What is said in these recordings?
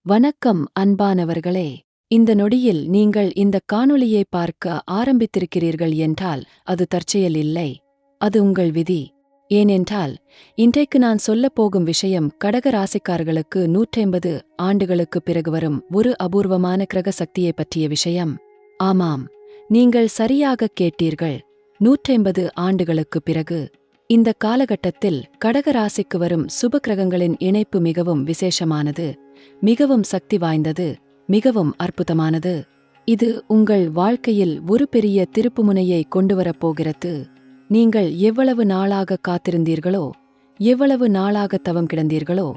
வணக்கம் அன்பானவர்களே. இந்த நொடியில் நீங்கள் இந்த காணொளியை பார்க்க ஆரம்பித்திருக்கிறீர்கள் என்றால் அது தற்செயல் இல்லை, அது உங்கள் விதி. ஏனென்றால் இன்றைக்கு நான் சொல்லப் போகும் விஷயம் கடக ராசிக்காரர்களுக்கு 150 ஆண்டுகளுக்குப் பிறகு வரும் ஒரு அபூர்வமான கிரக சக்தியைப் பற்றிய விஷயம். ஆமாம், நீங்கள் சரியாகக் கேட்டீர்கள். 150 ஆண்டுகளுக்குப் பிறகு இந்த காலகட்டத்தில் கடக ராசிக்கு வரும் சுப கிரகங்களின் இணைப்பு மிகவும் விசேஷமானது, மிகவும் சக்தி வாய்ந்தது, மிகவும் அற்புதமானது. இது உங்கள் வாழ்க்கையில் ஒரு பெரிய திருப்புமுனையை கொண்டுவரப் போகிறது. நீங்கள் எவ்வளவு நாளாக காத்திருந்தீர்களோ, எவ்வளவு நாளாக தவம் கிடந்தீர்களோ,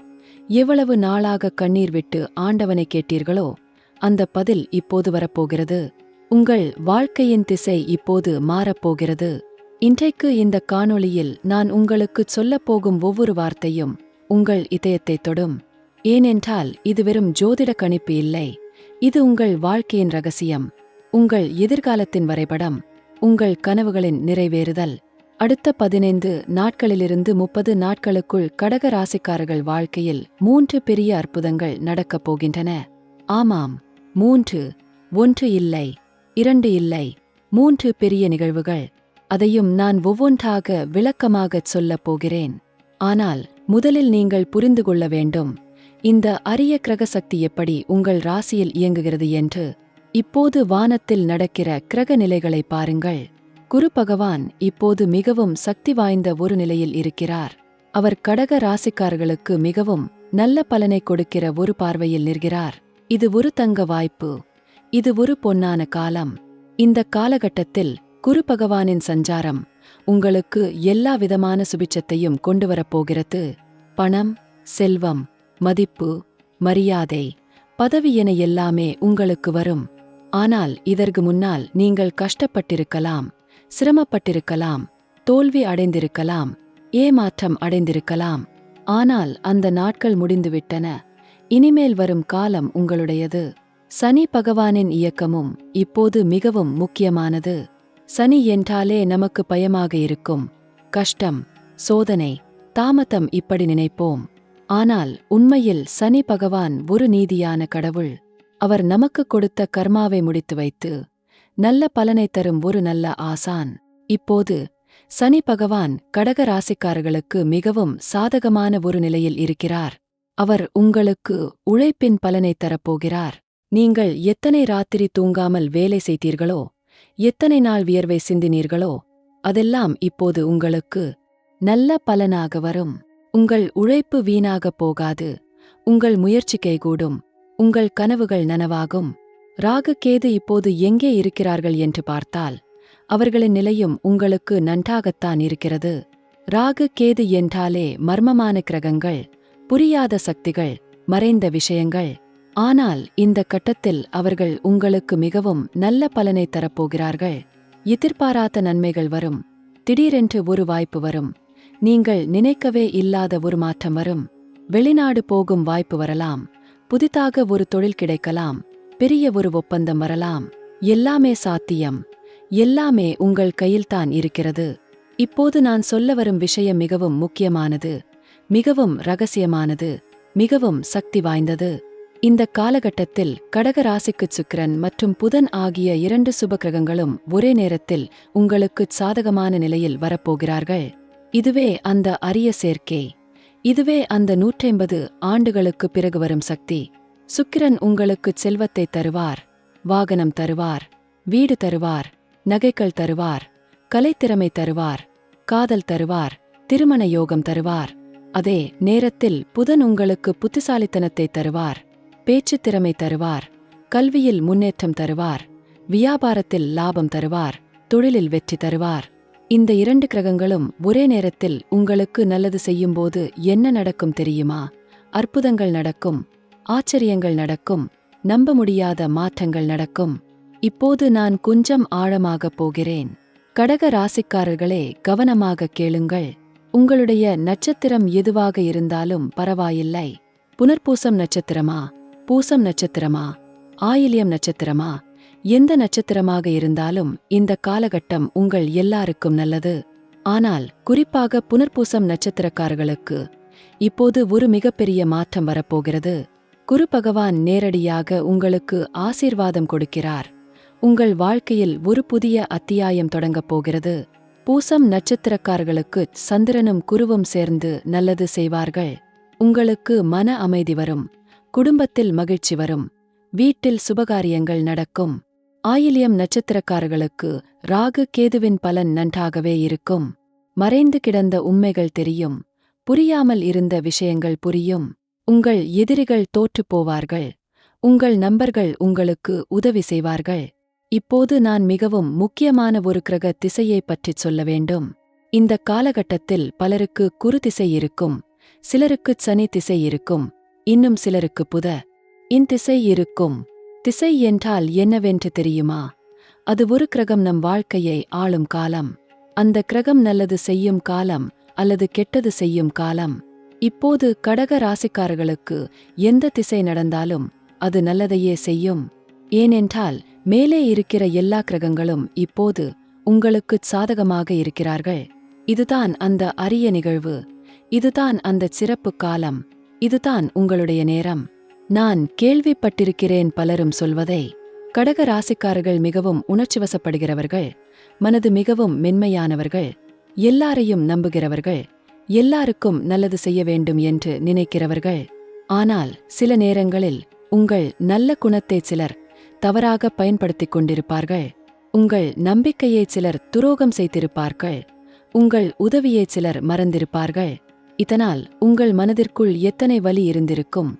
எவ்வளவு நாளாக கண்ணீர் விட்டு ஆண்டவனை கேட்டீர்களோ, அந்த பதில் இப்போது வரப்போகிறது. உங்கள் வாழ்க்கையின் திசை இப்போது மாறப்போகிறது. இன்றைக்கு இந்த காணொளியில் நான் உங்களுக்குச் சொல்லப்போகும் ஒவ்வொரு வார்த்தையும் உங்கள் இதயத்தைத் தொடும். ஏனென்றால் இது வெறும் ஜோதிட கணிப்பு இல்லை, இது உங்கள் வாழ்க்கையின் ரகசியம், உங்கள் எதிர்காலத்தின் வரைபடம், உங்கள் கனவுகளின் நிறைவேறுதல். அடுத்த 15 நாட்களிலிருந்து 30 நாட்களுக்குள் கடக ராசிக்காரர்கள் வாழ்க்கையில் 3 பெரிய அற்புதங்கள் நடக்கப் போகின்றன. ஆமாம், 3, 1 இல்லை, 2 இல்லை, 3 பெரிய நிகழ்வுகள். அதையும் நான் ஒவ்வொன்றாக விளக்கமாகச் சொல்லப் போகிறேன். ஆனால் முதலில் நீங்கள் புரிந்து கொள்ள வேண்டும், இந்த அரிய கிரக சக்தி எப்படி உங்கள் ராசியில் இயங்குகிறது என்று. இப்போது வானத்தில் நடக்கிற கிரக நிலைகளை பாருங்கள். குரு பகவான் இப்போது மிகவும் சக்தி வாய்ந்த ஒரு நிலையில் இருக்கிறார். அவர் கடக ராசிக்காரர்களுக்கு மிகவும் நல்ல பலனை கொடுக்கிற ஒரு பார்வையில் நிற்கிறார். இது ஒரு தங்க வாய்ப்பு, இது ஒரு பொன்னான காலம். இந்த காலகட்டத்தில் குரு பகவானின் சஞ்சாரம் உங்களுக்கு எல்லா விதமான சுபிட்சத்தையும் கொண்டுவரப்போகிறது. பணம், செல்வம், மதிப்பு, மரியாதை, பதவி என எல்லாமே உங்களுக்கு வரும். ஆனால் இதற்கு முன்னால் நீங்கள் கஷ்டப்பட்டிருக்கலாம், சிரமப்பட்டிருக்கலாம், தோல்வி அடைந்திருக்கலாம், ஏமாற்றம் அடைந்திருக்கலாம். ஆனால் அந்த நாட்கள் முடிந்துவிட்டன. இனிமேல் வரும் காலம் உங்களுடையது. சனி பகவானின் இயக்கமும் இப்போது மிகவும் முக்கியமானது. சனி என்றாலே நமக்கு பயமாக இருக்கும். கஷ்டம், சோதனை, தாமதம் இப்படி நினைப்போம். ஆனால் உண்மையில் சனி பகவான் ஒரு நீதியான கடவுள். அவர் நமக்கு கொடுத்த கர்மாவை முடித்து வைத்து நல்ல பலனை தரும் ஒரு நல்ல ஆசான். இப்போது சனி பகவான் கடக ராசிக்காரர்களுக்கு மிகவும் சாதகமான ஒரு நிலையில் இருக்கிறார். அவர் உங்களுக்கு உழைப்பின் பலனை தரப்போகிறார். நீங்கள் எத்தனை ராத்திரி தூங்காமல் வேலை செய்தீர்களோ, எத்தனை நாள் வியர்வை சிந்தினீர்களோ, அதெல்லாம் இப்போது உங்களுக்கு நல்ல பலனாக வரும். உங்கள் உழைப்பு வீணாகப் போகாது, உங்கள் முயற்சி கைகூடும், உங்கள் கனவுகள் நனவாகும். ராகு கேது இப்போது எங்கே இருக்கிறார்கள் என்று பார்த்தால் அவர்களின் நிலையும் உங்களுக்கு நன்றாகத்தான் இருக்கிறது. ராகு கேது என்றாலே மர்மமான கிரகங்கள், புரியாத சக்திகள், மறைந்த விஷயங்கள். ஆனால் இந்த கட்டத்தில் அவர்கள் உங்களுக்கு மிகவும் நல்ல பலனை தரப்போகிறார்கள். எதிர்பாராத நன்மைகள் வரும். திடீரென்று ஒரு வாய்ப்பு வரும். நீங்கள் நினைக்கவே இல்லாத ஒரு மாற்றம் வரும். வெளிநாடு போகும் வாய்ப்பு வரலாம். புதிதாக ஒரு தொழில் கிடைக்கலாம். பெரிய ஒரு ஒப்பந்தம் வரலாம். எல்லாமே சாத்தியம். எல்லாமே உங்கள் கையில்தான் இருக்கிறது. இப்போது நான் சொல்ல வரும் விஷயம் மிகவும் முக்கியமானது, மிகவும் ரகசியமானது, மிகவும் சக்தி வாய்ந்தது. இந்த காலகட்டத்தில் கடக ராசிக்குச் சுக்கிரன் மற்றும் புதன் ஆகிய 2 சுப கிரகங்களும் ஒரே நேரத்தில் உங்களுக்குச் சாதகமான நிலையில் வரப்போகிறார்கள். இதுவே அந்த அரிய சேர்க்கை. இதுவே அந்த 150 ஆண்டுகளுக்குப் பிறகு வரும் சக்தி. சுக்கிரன் உங்களுக்குச் செல்வத்தை தருவார், வாகனம் தருவார், வீடு தருவார், நகைகள் தருவார், கலைத்திறமை தருவார், காதல் தருவார், திருமண யோகம் தருவார். அதே நேரத்தில் புதன் உங்களுக்கு புத்திசாலித்தனத்தை தருவார், பேச்சுத் திறமை தருவார், கல்வியில் முன்னேற்றம் தருவார், வியாபாரத்தில் லாபம் தருவார், தொழிலில் வெற்றி தருவார். இந்த 2 கிரகங்களும் ஒரே நேரத்தில் உங்களுக்கு நல்லது செய்யும்போது என்ன நடக்கும் தெரியுமா? அற்புதங்கள் நடக்கும், ஆச்சரியங்கள் நடக்கும், நம்ப முடியாத மாற்றங்கள் நடக்கும். இப்போது நான் கொஞ்சம் ஆழமாகப் போகிறேன். கடக ராசிக்காரர்களே, கவனமாக கேளுங்கள். உங்களுடைய நட்சத்திரம் எதுவாக இருந்தாலும் பரவாயில்லை. புனர்பூசம் நட்சத்திரமா, பூசம் நட்சத்திரமா, ஆயில்யம் நட்சத்திரமா, எந்த நட்சத்திரமாக இருந்தாலும் இந்த காலகட்டம் உங்கள் எல்லாருக்கும் நல்லது. ஆனால் குறிப்பாக புனர்பூசம் நட்சத்திரக்காரர்களுக்கு இப்போது ஒரு மிகப்பெரிய மாற்றம் வரப்போகிறது. குரு பகவான் நேரடியாக உங்களுக்கு ஆசீர்வாதம் கொடுக்கிறார். உங்கள் வாழ்க்கையில் ஒரு புதிய அத்தியாயம் தொடங்கப் போகிறது. பூசம் நட்சத்திரக்காரர்களுக்கு சந்திரனும் குருவும் சேர்ந்து நல்லது செய்வார்கள். உங்களுக்கு மன அமைதி வரும். குடும்பத்தில் மகிழ்ச்சி வரும். வீட்டில் சுபகாரியங்கள் நடக்கும். ஆயில்யம் நட்சத்திரக்காரர்களுக்கு ராகு கேதுவின் பலன் நன்றாகவே இருக்கும். மறைந்து கிடந்த உண்மைகள் தெரியும். புரியாமல் இருந்த விஷயங்கள் புரியும். உங்கள் எதிரிகள் தோற்றுப் போவார்கள். உங்கள் நண்பர்கள் உங்களுக்கு உதவி செய்வார்கள். இப்போது நான் மிகவும் முக்கியமான ஒரு கிரக திசையைப் பற்றிச் சொல்ல வேண்டும். இந்த காலகட்டத்தில் பலருக்கு குரு திசை இருக்கும். சிலருக்குச் சனி திசை இருக்கும். இன்னும் சிலருக்கு புத இன் திசை இருக்கும். திசை என்றால் என்னவென்று தெரியுமா? அது ஒரு கிரகம் நம் வாழ்க்கையை ஆளும் காலம். அந்த கிரகம் நல்லது செய்யும் காலம் அல்லது கெட்டது செய்யும் காலம். இப்போது கடக ராசிக்காரர்களுக்கு எந்த திசை நடந்தாலும் அது நல்லதையே செய்யும். ஏனென்றால் மேலே இருக்கிற எல்லா கிரகங்களும் இப்போது உங்களுக்குச் சாதகமாக இருக்கிறார்கள். இதுதான் அந்த அரிய நிகழ்வு. இதுதான் அந்த சிறப்பு காலம். இதுதான் உங்களுடைய நேரம். நான் கேள்விப்பட்டிருக்கிறேன் பலரும் சொல்வதை. கடக ராசிக்காரர்கள் மிகவும் உணர்ச்சிவசப்படுகிறவர்கள். மனது மிகவும் மென்மையானவர்கள். எல்லாரையும் நம்புகிறவர்கள். எல்லாருக்கும் நல்லது செய்ய வேண்டும் என்று நினைக்கிறவர்கள். ஆனால் சில நேரங்களில் உங்கள் நல்ல குணத்தை சிலர் தவறாக பயன்படுத்திக் கொண்டிருப்பார்கள். உங்கள் நம்பிக்கையை சிலர் துரோகம் செய்திருப்பார்கள். உங்கள் உதவியை சிலர் மறந்திருப்பார்கள். இதனால் உங்கள் மனதிற்குள் எத்தனை வலி இருந்திருக்கும்,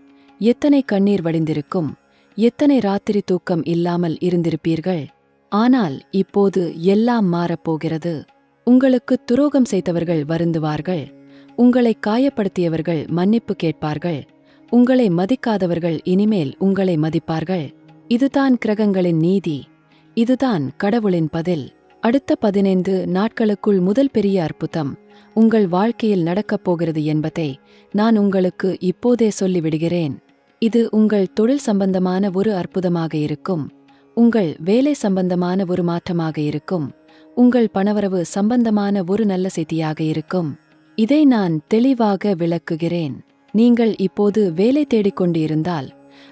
எத்தனை கண்ணீர் வடிந்திருக்கும், எத்தனை ராத்திரி தூக்கம் இல்லாமல் இருந்திருப்பீர்கள். ஆனால் இப்போது எல்லாம் மாறப்போகிறது. உங்களுக்கு துரோகம் செய்தவர்கள் வருந்துவார்கள். உங்களை காயப்படுத்தியவர்கள் மன்னிப்பு கேட்பார்கள். உங்களை மதிக்காதவர்கள் இனிமேல் உங்களை மதிப்பார்கள். இதுதான் கிரகங்களின் நீதி. இதுதான் கடவுளின் பதில். அடுத்த 15 நாட்களுக்குள் முதல் பெரிய அற்புதம் உங்கள் வாழ்க்கையில் நடக்கப் போகிறது என்பதை நான் உங்களுக்கு இப்போதே சொல்லிவிடுகிறேன். இது உங்கள் தொழில் சம்பந்தமான ஒரு அற்புதமாக இருக்கும். உங்கள் வேலை சம்பந்தமான ஒரு மாற்றமாக இருக்கும். உங்கள் பணவரவு சம்பந்தமான ஒரு நல்ல செய்தியாக இருக்கும். இதை நான் தெளிவாக விளக்குகிறேன். நீங்கள் இப்போது வேலை தேடிக்கொண்டு இருந்தால்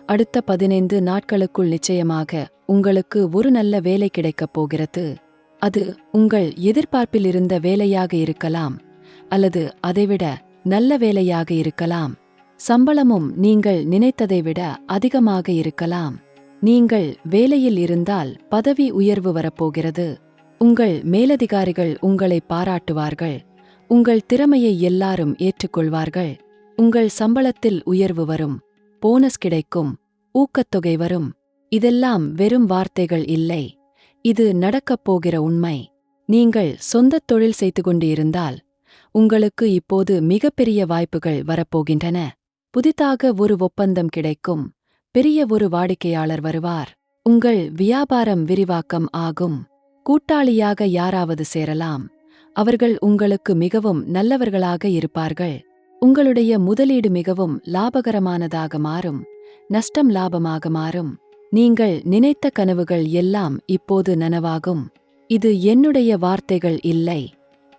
அடுத்த 15 நாட்களுக்குள் நிச்சயமாக உங்களுக்கு ஒரு நல்ல வேலை கிடைக்கப் போகிறது. அது உங்கள் எதிர்பார்ப்பில் இருந்த வேலையாக இருக்கலாம், அல்லது அதைவிட நல்ல வேலையாக இருக்கலாம். சம்பளமும் நீங்கள் நினைத்ததை விட அதிகமாக இருக்கலாம். நீங்கள் வேலையில் இருந்தால் பதவி உயர்வு வரப்போகிறது. உங்கள் மேலதிகாரிகள் உங்களை பாராட்டுவார்கள். உங்கள் திறமையை எல்லாரும் ஏற்றுக்கொள்வார்கள். உங்கள் சம்பளத்தில் உயர்வு வரும். போனஸ் கிடைக்கும். ஊக்கத்தொகை வரும். இதெல்லாம் வெறும் வார்த்தைகள் இல்லை. இது நடக்கப் போகிற உண்மை. நீங்கள் சொந்தத் தொழில் செய்து கொண்டு இருந்தால் உங்களுக்கு இப்போது மிகப்பெரிய வாய்ப்புகள் வரப்போகின்றன. புதிதாக ஒரு ஒப்பந்தம் கிடைக்கும். பெரிய ஒரு வாடிக்கையாளர் வருவார். உங்கள் வியாபாரம் விரிவாக்கம் ஆகும். கூட்டாளியாக யாராவது சேரலாம். அவர்கள் உங்களுக்கு மிகவும் நல்லவர்களாக இருப்பார்கள். உங்களுடைய முதலீடு மிகவும் லாபகரமானதாக மாறும். நஷ்டம் லாபமாக மாறும். நீங்கள் நினைத்த கனவுகள் எல்லாம் இப்போது நனவாகும். இது என்னுடைய வார்த்தைகள் இல்லை.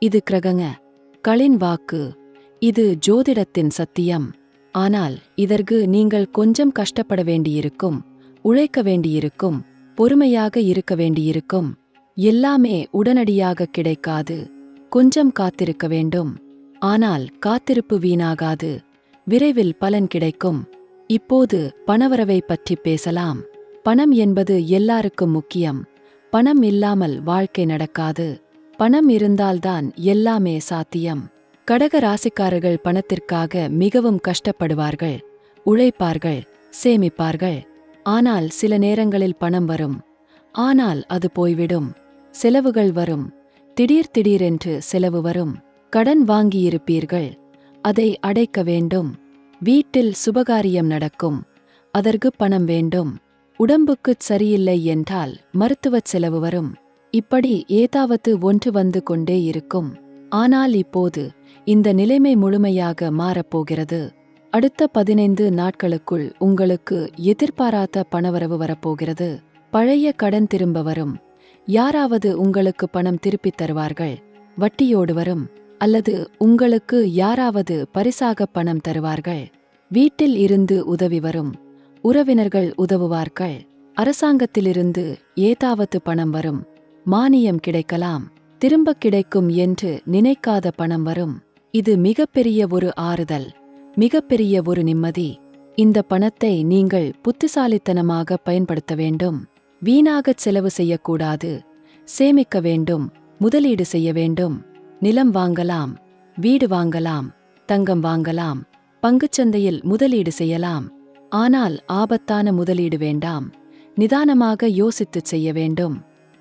இது கிரகங்களின் வாக்கு. இது ஜோதிடத்தின் சத்தியம். ஆனால் இதற்கு நீங்கள் கொஞ்சம் கஷ்டப்பட வேண்டியிருக்கும். உழைக்க வேண்டியிருக்கும். பொறுமையாக இருக்க வேண்டியிருக்கும். எல்லாமே உடனடியாக கிடைக்காது. கொஞ்சம் காத்திருக்க வேண்டும். ஆனால் காத்திருப்பு வீணாகாது. விரைவில் பலன் கிடைக்கும். இப்போது பணவரவை பற்றி பேசலாம். பணம் என்பது எல்லாருக்கும் முக்கியம். பணம் இல்லாமல் வாழ்க்கை நடக்காது. பணம் இருந்தால்தான் எல்லாமே சாத்தியம். கடக ராசிக்காரர்கள் பணத்திற்காக மிகவும் கஷ்டப்படுவார்கள். உழைப்பார்கள். சேமிப்பார்கள். ஆனால் சில நேரங்களில் பணம் வரும். ஆனால் அது போய்விடும். செலவுகள் வரும். திடீரென்று செலவு வரும். கடன் வாங்கியிருப்பீர்கள். அதை அடைக்க வேண்டும். வீட்டில் சுபகாரியம் நடக்கும். அதற்கு பணம் வேண்டும். உடம்புக்குச் சரியில்லை என்றால் மருத்துவச் செலவு வரும். இப்படி ஏதாவது ஒன்று வந்து கொண்டே இருக்கும். ஆனால் இப்போது இந்த நிலைமை முழுமையாக மாறப்போகிறது. அடுத்த 15 நாட்களுக்குள் உங்களுக்கு எதிர்பாராத பணவரவு வரப்போகிறது. பழைய கடன் திரும்ப வரும். யாராவது உங்களுக்கு பணம் திருப்பித் தருவார்கள். வட்டியோடு வரும். அல்லது உங்களுக்கு யாராவது பரிசாக பணம் தருவார்கள். வீட்டில் இருந்து உதவி வரும். உறவினர்கள் உதவுவார்கள். அரசாங்கத்திலிருந்து ஏதாவது பணம் வரும். மானியம் கிடைக்கலாம். திரும்ப கிடைக்கும் என்று நினைக்காத பணம் வரும். இது மிகப்பெரிய ஒரு ஆறுதல், மிகப்பெரிய ஒரு நிம்மதி. இந்த பணத்தை நீங்கள் புத்திசாலித்தனமாக பயன்படுத்த வேண்டும். வீணாகச் செலவு செய்யக்கூடாது. சேமிக்க வேண்டும், முதலீடு செய்ய வேண்டும். நிலம் வாங்கலாம், வீடு வாங்கலாம், தங்கம் வாங்கலாம், பங்குச்சந்தையில் முதலீடு செய்யலாம். ஆனால் ஆபத்தான முதலீடு வேண்டாம். நிதானமாக யோசித்துச் செய்ய வேண்டும்.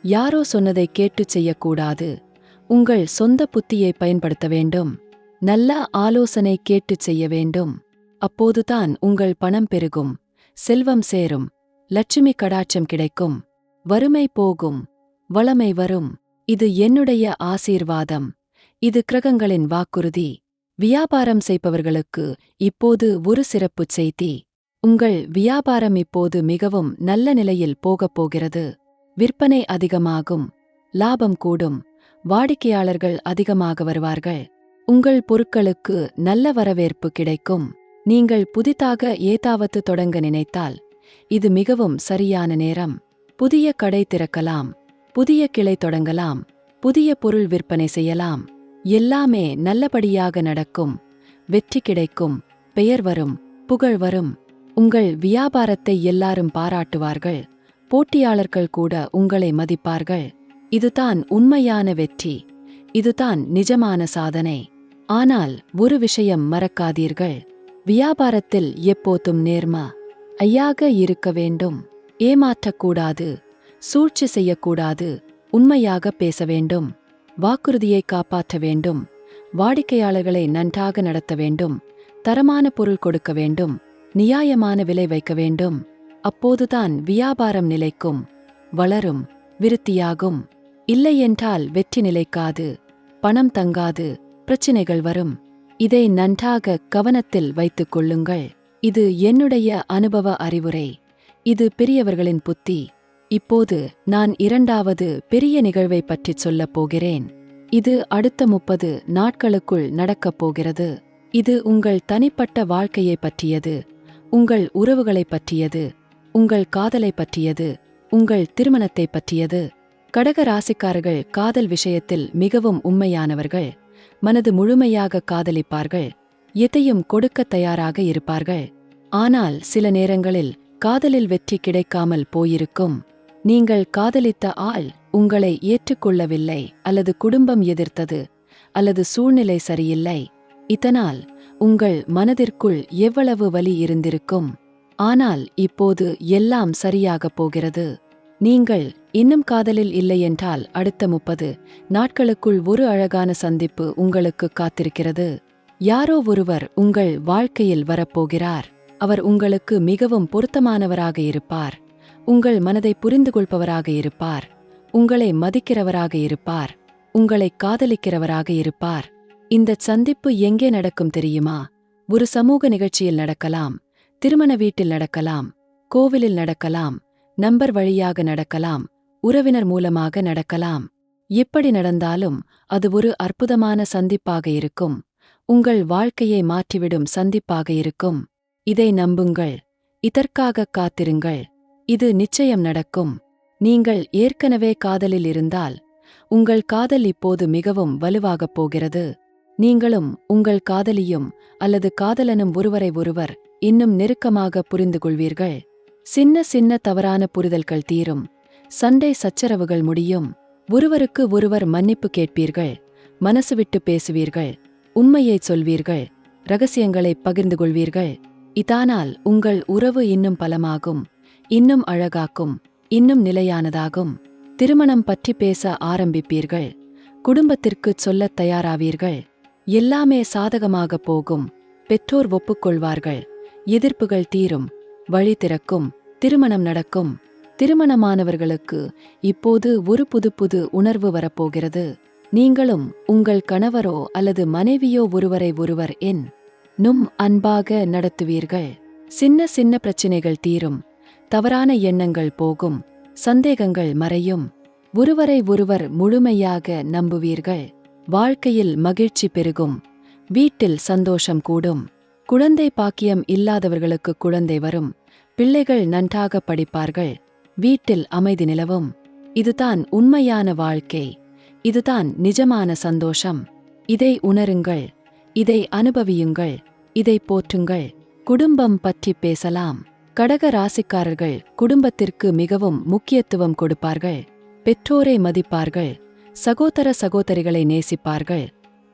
யாரோ சொன்னதை கேட்டுச் செய்யக்கூடாது. உங்கள் சொந்த புத்தியை பயன்படுத்த வேண்டும். நல்ல ஆலோசனை கேட்டுச் செய்ய வேண்டும். அப்போதுதான் உங்கள் பணம் பெருகும், செல்வம் சேரும், லட்சுமி கடாட்சம் கிடைக்கும், வறுமை போகும், வளமை வரும். இது என்னுடைய ஆசீர்வாதம். இது கிரகங்களின் வாக்குறுதி. வியாபாரம் செய்பவர்களுக்கு இப்போது ஒரு சிறப்புச் செய்தி. உங்கள் வியாபாரம் இப்போது மிகவும் நல்ல நிலையில் போகப் போகிறது. விற்பனை அதிகமாகும், லாபம் கூடும், வாடிக்கையாளர்கள் அதிகமாக வருவார்கள். உங்கள் பொருட்களுக்கு நல்ல வரவேற்பு கிடைக்கும். நீங்கள் புதிதாக ஏதாவது தொடங்க நினைத்தால் இது மிகவும் சரியான நேரம். புதிய கடை திறக்கலாம், புதிய கிளை தொடங்கலாம், புதிய பொருள் விற்பனை செய்யலாம். எல்லாமே நல்லபடியாக நடக்கும். வெற்றி கிடைக்கும், பெயர் வரும், புகழ் வரும். உங்கள் வியாபாரத்தை எல்லாரும் பாராட்டுவார்கள். போட்டியாளர்கள் கூட உங்களை மதிப்பார்கள். இதுதான் உண்மையான வெற்றி. இதுதான் நிஜமான சாதனை. ஆனால் ஒரு விஷயம் மறக்காதீர்கள். வியாபாரத்தில் எப்போதும் நேர்மா ஐயாக இருக்க வேண்டும். ஏமாற்றக்கூடாது, சூழ்ச்சி செய்யக்கூடாது, உண்மையாக பேச வேண்டும். வாக்குறுதியை காப்பாற்ற வேண்டும். வாடிக்கையாளர்களை நன்றாக நடத்த வேண்டும். தரமான பொருள் கொடுக்க வேண்டும். நியாயமான விலை வைக்க வேண்டும். அப்போதுதான் வியாபாரம் நிலைக்கும், வளரும், விருத்தியாகும். இல்லையென்றால் வெற்றி நிலைக்காது, பணம் தங்காது, பிரச்சினைகள் வரும். இதை நன்றாக கவனத்தில் வைத்துக் கொள்ளுங்கள். இது என்னுடைய அனுபவ அறிவுரை. இது பெரியவர்களின் புத்தி. இப்போது நான் இரண்டாவது பெரிய நிகழ்வை பற்றிச் சொல்லப் போகிறேன். இது அடுத்த 30 நாட்களுக்குள் நடக்கப் போகிறது. இது உங்கள் தனிப்பட்ட வாழ்க்கையை பற்றியது, உங்கள் உறவுகளைப் பற்றியது, உங்கள் காதலை பற்றியது, உங்கள் திருமணத்தை பற்றியது. கடக ராசிக்காரர்கள் காதல் விஷயத்தில் மிகவும் உண்மையானவர்கள். மனது முழுமையாக காதலிப்பார்கள். எதையும் கொடுக்க தயாராக இருப்பார்கள். ஆனால் சில நேரங்களில் காதலில் வெற்றி கிடைக்காமல் போயிருக்கும். நீங்கள் காதலித்த ஆள் உங்களை ஏற்றுக்கொள்ளவில்லை, அல்லது குடும்பம் எதிர்த்தது, அல்லது சூழ்நிலை சரியில்லை. இதனால் உங்கள் மனதிற்குள் எவ்வளவு வலி இருந்திருக்கும். ஆனால் இப்போது எல்லாம் சரியாகப் போகிறது. நீங்கள் இன்னும் காதலில் இல்லையென்றால் அடுத்த 30 நாட்களுக்குள் ஒரு அழகான சந்திப்பு உங்களுக்கு காத்திருக்கிறது. யாரோ ஒருவர் உங்கள் வாழ்க்கையில் வரப்போகிறார். அவர் உங்களுக்கு மிகவும் பொருத்தமானவராக இருப்பார். உங்கள் மனதை புரிந்து கொள்பவராக இருப்பார். உங்களை மதிக்கிறவராக இருப்பார். உங்களை காதலிக்கிறவராக இருப்பார். இந்தச் சந்திப்பு எங்கே நடக்கும் தெரியுமா? ஒரு சமூக நிகழ்ச்சியில் நடக்கலாம், திருமண வீட்டில் நடக்கலாம், கோவிலில் நடக்கலாம், நம்பர் வழியாக நடக்கலாம், உறவினர் மூலமாக நடக்கலாம். எப்படி நடந்தாலும் அது ஒரு அற்புதமான சந்திப்பாக இருக்கும். உங்கள் வாழ்க்கையை மாற்றிவிடும் சந்திப்பாக இருக்கும். இதை நம்புங்கள். இதற்காக காத்திருங்கள். இது நிச்சயம் நடக்கும். நீங்கள் ஏற்கனவே காதலில் இருந்தால் உங்கள் காதல் இப்போது மிகவும் வலுவாகப் போகிறது. நீங்களும் உங்கள் காதலியும் அல்லது காதலனும் ஒருவரை ஒருவர் இன்னும் நெருக்கமாக புரிந்து கொள்வீர்கள். சின்ன சின்ன தவறான புரிதல்கள் தீரும். சண்டை சச்சரவுகள் முடியும். ஒருவருக்கு ஒருவர் மன்னிப்பு கேட்பீர்கள். மனசு விட்டு பேசுவீர்கள். உண்மையைச் சொல்வீர்கள். ரகசியங்களை பகிர்ந்து கொள்வீர்கள். இதனால் உங்கள் உறவு இன்னும் பலமாகும், இன்னும் அழகாக்கும், இன்னும் நிலையானதாகும். திருமணம் பற்றி பேச ஆரம்பிப்பீர்கள். குடும்பத்திற்குச் சொல்லத் தயாராவீர்கள். எல்லாமே சாதகமாகப் போகும். பெற்றோர் ஒப்புக்கொள்வார்கள். எதிர்ப்புகள் தீரும். வழி திறக்கும். திருமணம் நடக்கும். திருமணமானவர்களுக்கு இப்போது ஒரு புது உணர்வு வரப்போகிறது. நீங்களும் உங்கள் கணவரோ அல்லது மனைவியோ ஒருவரை ஒருவர் இன்னும் அன்பாக நடத்துவீர்கள். சின்ன சின்ன பிரச்சினைகள் தீரும். தவறான எண்ணங்கள் போகும். சந்தேகங்கள் மறையும். ஒருவரை ஒருவர் முழுமையாக நம்புவீர்கள். வாழ்க்கையில் மகிழ்ச்சி பெருகும். வீட்டில் சந்தோஷம் கூடும். குழந்தை பாக்கியம் இல்லாதவர்களுக்கு குழந்தை வரும். பிள்ளைகள் நன்றாக படிப்பார்கள். வீட்டில் அமைதி நிலவும். இதுதான் உண்மையான வாழ்க்கை. இதுதான் நிஜமான சந்தோஷம். இதை உணருங்கள். இதை அனுபவியுங்கள். இதை போற்றுங்கள். குடும்பம் பற்றி பேசலாம். கடக ராசிக்காரர்கள் குடும்பத்திற்கு மிகவும் முக்கியத்துவம் கொடுப்பார்கள். பெற்றோரை மதிப்பார்கள். சகோதர சகோதரிகளை நேசிப்பார்கள்.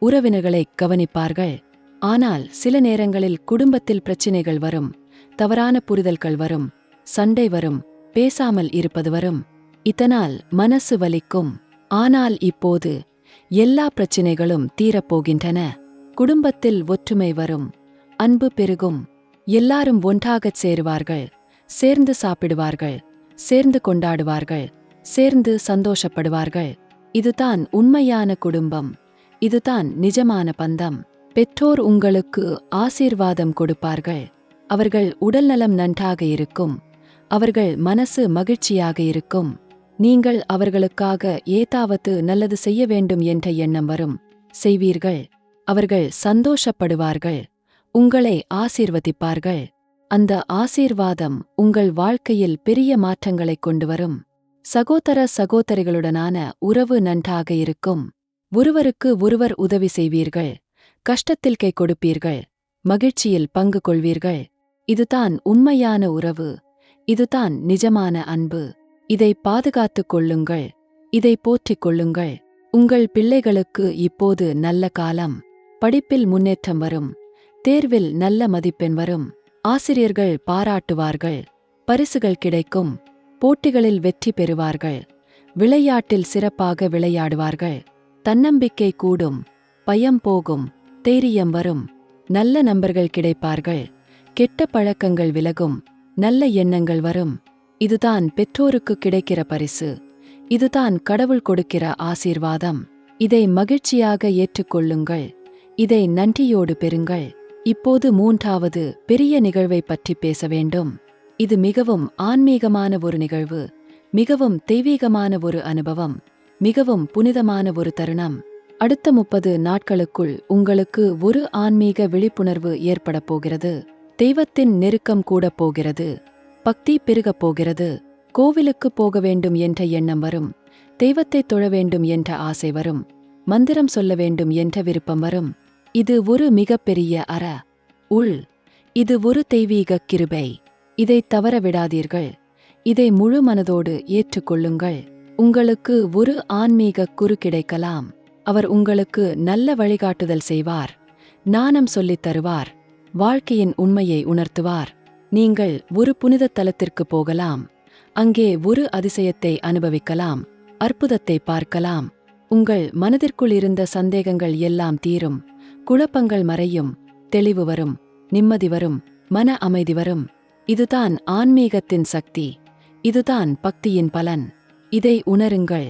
உறவினர்களை கவனிப்பார்கள். ஆனால் சில நேரங்களில் குடும்பத்தில் பிரச்சினைகள் வரும். தவறான புரிதல்கள் வரும். சண்டை வரும். பேசாமல் இருப்பது வரும். இதனால் மனசு வலிக்கும். ஆனால் இப்போது எல்லா பிரச்சினைகளும் தீரப்போகின்றன. குடும்பத்தில் ஒற்றுமை வரும். அன்பு பெருகும். எல்லாரும் ஒன்றாகச் சேருவார்கள். சேர்ந்து சாப்பிடுவார்கள். சேர்ந்து கொண்டாடுவார்கள். சேர்ந்து சந்தோஷப்படுவார்கள். இதுதான் உண்மையான குடும்பம். இதுதான் நிஜமான பந்தம். பெற்றோர் உங்களுக்கு ஆசீர்வாதம் கொடுப்பார்கள். அவர்கள் உடல்நலம் நன்றாக இருக்கும். அவர்கள் மனசு மகிழ்ச்சியாக இருக்கும். நீங்கள் அவர்களுக்காக ஏதாவது நல்லது செய்ய வேண்டும் என்ற எண்ணம் வரும். செய்வீர்கள். அவர்கள் சந்தோஷப்படுவார்கள். உங்களை ஆசீர்வதிப்பார்கள். அந்த ஆசீர்வாதம் உங்கள் வாழ்க்கையில் பெரிய மாற்றங்களை கொண்டு வரும். சகோதர சகோதரிகளுடனான உறவு நன்றாக இருக்கும். ஒருவருக்கு ஒருவர் உதவி செய்வீர்கள். கஷ்டத்தில் கை கொடுப்பீர்கள். மகிழ்ச்சியில் பங்கு கொள்வீர்கள். இதுதான் உண்மையான உறவு. இதுதான் நிஜமான அன்பு. இதை பாதுகாத்துக் கொள்ளுங்கள். இதை போற்றிக் கொள்ளுங்கள். உங்கள் பிள்ளைகளுக்கு இப்போது நல்ல காலம். படிப்பில் முன்னேற்றம் வரும். தேர்வில் நல்ல மதிப்பெண் வரும். ஆசிரியர்கள் பாராட்டுவார்கள். பரிசுகள் கிடைக்கும். போட்டிகளில் வெற்றி பெறுவார்கள். விளையாட்டில் சிறப்பாக விளையாடுவார்கள். தன்னம்பிக்கை கூடும். பயம் போகும். தைரியம் வரும். நல்ல நண்பர்கள் கிடைப்பார்கள். கெட்ட பழக்கங்கள் விலகும். நல்ல எண்ணங்கள் வரும். இதுதான் பெற்றோருக்கு கிடைக்கிற பரிசு. இதுதான் கடவுள் கொடுக்கிற ஆசீர்வாதம். இதை மகிழ்ச்சியாக ஏற்றுக்கொள்ளுங்கள். இதை நன்றியோடு பெறுங்கள். இப்போது மூன்றாவது பெரிய நிகழ்வை பற்றி பேச வேண்டும். இது மிகவும் ஆன்மீகமான ஒரு நிகழ்வு. மிகவும் தெய்வீகமான ஒரு அனுபவம். மிகவும் புனிதமான ஒரு தருணம். அடுத்த 30 நாட்களுக்குள் உங்களுக்கு ஒரு ஆன்மீக விழிப்புணர்வு ஏற்படப் போகிறது. தெய்வத்தின் நெருக்கம் கூடப் போகிறது. பக்தி பெருகப் போகிறது. கோவிலுக்கு போக வேண்டும் என்ற எண்ணம் வரும். தெய்வத்தை தொழ வேண்டும் என்ற ஆசை வரும். மந்திரம் சொல்ல வேண்டும் என்ற விருப்பம் வரும். இது ஒரு மிகப்பெரிய உள். இது ஒரு தெய்வீக கிருபை. இதை தவற விடாதீர்கள். இதை முழு மனதோடு ஏற்றுக்கொள்ளுங்கள். உங்களுக்கு ஒரு ஆன்மீக குரு கிடைக்கலாம். அவர் உங்களுக்கு நல்ல வழிகாட்டுதல் செய்வார். ஞானம் சொல்லித் தருவார். வாழ்க்கையின் உண்மையை உணர்த்துவார். நீங்கள் ஒரு புனித தலத்திற்கு போகலாம். அங்கே ஒரு அதிசயத்தை அனுபவிக்கலாம். அற்புதத்தை பார்க்கலாம். உங்கள் மனதிற்குள் இருந்த சந்தேகங்கள் எல்லாம் தீரும். குழப்பங்கள் மறையும். தெளிவு வரும். நிம்மதி வரும். மன அமைதி வரும். இதுதான் ஆன்மீகத்தின் சக்தி. இதுதான் பக்தியின் பலன். இதை உணருங்கள்.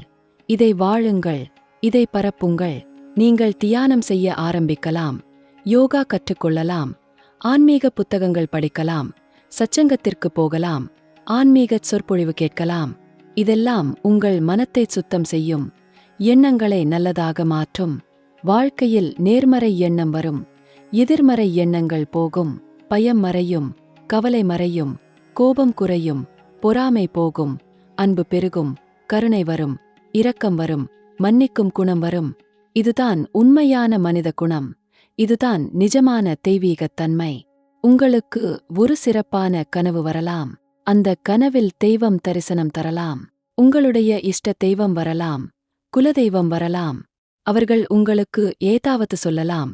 இதை வாழுங்கள். இதை பரப்புங்கள். நீங்கள் தியானம் செய்ய ஆரம்பிக்கலாம். யோகா கற்றுக்கொள்ளலாம். ஆன்மீக புத்தகங்கள் படிக்கலாம். சச்சங்கத்திற்கு போகலாம். ஆன்மீக சொற்பொழிவு கேட்கலாம். இதெல்லாம் உங்கள் மனத்தை சுத்தம் செய்யும். எண்ணங்களை நல்லதாக மாற்றும். வாழ்க்கையில் நேர்மறை எண்ணம் வரும். எதிர்மறை எண்ணங்கள் போகும். பயம் மறையும். கவலை மறையும். கோபம் குறையும். பொறாமை போகும். அன்பு பெருகும். கருணை வரும். இரக்கம் வரும். மன்னிக்கும் குணம் வரும். இதுதான் உண்மையான மனித குணம். இதுதான் நிஜமான தெய்வீகத் தன்மை. உங்களுக்கு ஒரு சிறப்பான கனவு வரலாம். அந்த கனவில் தெய்வம் தரிசனம் தரலாம். உங்களுடைய இஷ்ட தெய்வம் வரலாம். குலதெய்வம் வரலாம். அவர்கள் உங்களுக்கு ஏதாவது சொல்லலாம்.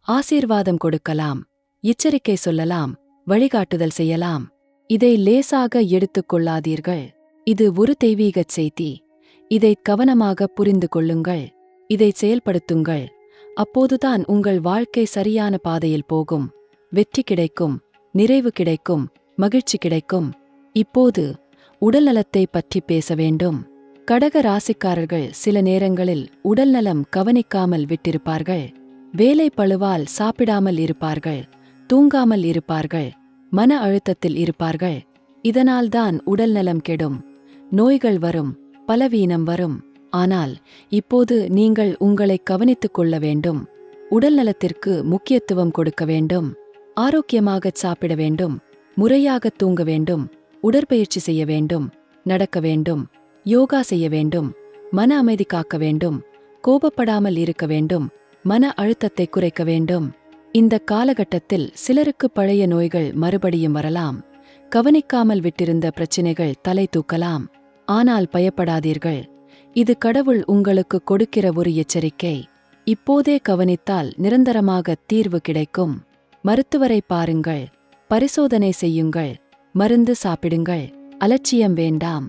ஆசீர்வாதம் கொடுக்கலாம். எச்சரிக்கை சொல்லலாம். வழிகாட்டுதல் செய்யலாம். இதை லேசாக எடுத்துக் கொள்ளாதீர்கள். இது ஒரு தெய்வீகச் செய்தி. இதை கவனமாக புரிந்து கொள்ளுங்கள். இதை செயல்படுத்துங்கள். அப்போதுதான் உங்கள் வாழ்க்கை சரியான பாதையில் போகும். வெற்றி கிடைக்கும். நிறைவு கிடைக்கும். மகிழ்ச்சி கிடைக்கும். இப்போது உடல்நலத்தை பற்றி பேச வேண்டும். கடக ராசிக்காரர்கள் சில நேரங்களில் உடல்நலம் கவனிக்காமல் விட்டிருப்பார்கள். வேலை பளுவால் சாப்பிடாமல் இருப்பார்கள். தூங்காமல் இருப்பார்கள். மன அழுத்தத்தில் இருப்பார்கள். இதனால்தான் உடல்நலம் கெடும். நோய்கள் வரும். பலவீனம் வரும். ஆனால் இப்போது நீங்கள் உங்களை கவனித்துக் கொள்ள வேண்டும். உடல்நலத்திற்கு முக்கியத்துவம் கொடுக்க வேண்டும். ஆரோக்கியமாகச் சாப்பிட வேண்டும். முறையாக தூங்க வேண்டும், உடற்பயிற்சி செய்ய வேண்டும், நடக்க வேண்டும், யோகா செய்ய வேண்டும், மன அமைதி காக்க வேண்டும், கோபப்படாமல் இருக்க வேண்டும், மன அழுத்தத்தை குறைக்க வேண்டும். இந்த காலகட்டத்தில் சிலருக்கு பழைய நோய்கள் மறுபடியும் வரலாம். கவனிக்காமல் விட்டிருந்த பிரச்சினைகள் தலை தூக்கலாம். ஆனால் பயப்படாதீர்கள். இது கடவுள் உங்களுக்கு கொடுக்கிற ஒரு எச்சரிக்கை. இப்போதே கவனித்தால் நிரந்தரமாக தீர்வு கிடைக்கும். மருத்துவரை பாருங்கள், பரிசோதனை செய்யுங்கள், மருந்து சாப்பிடுங்கள். அலட்சியம் வேண்டாம்.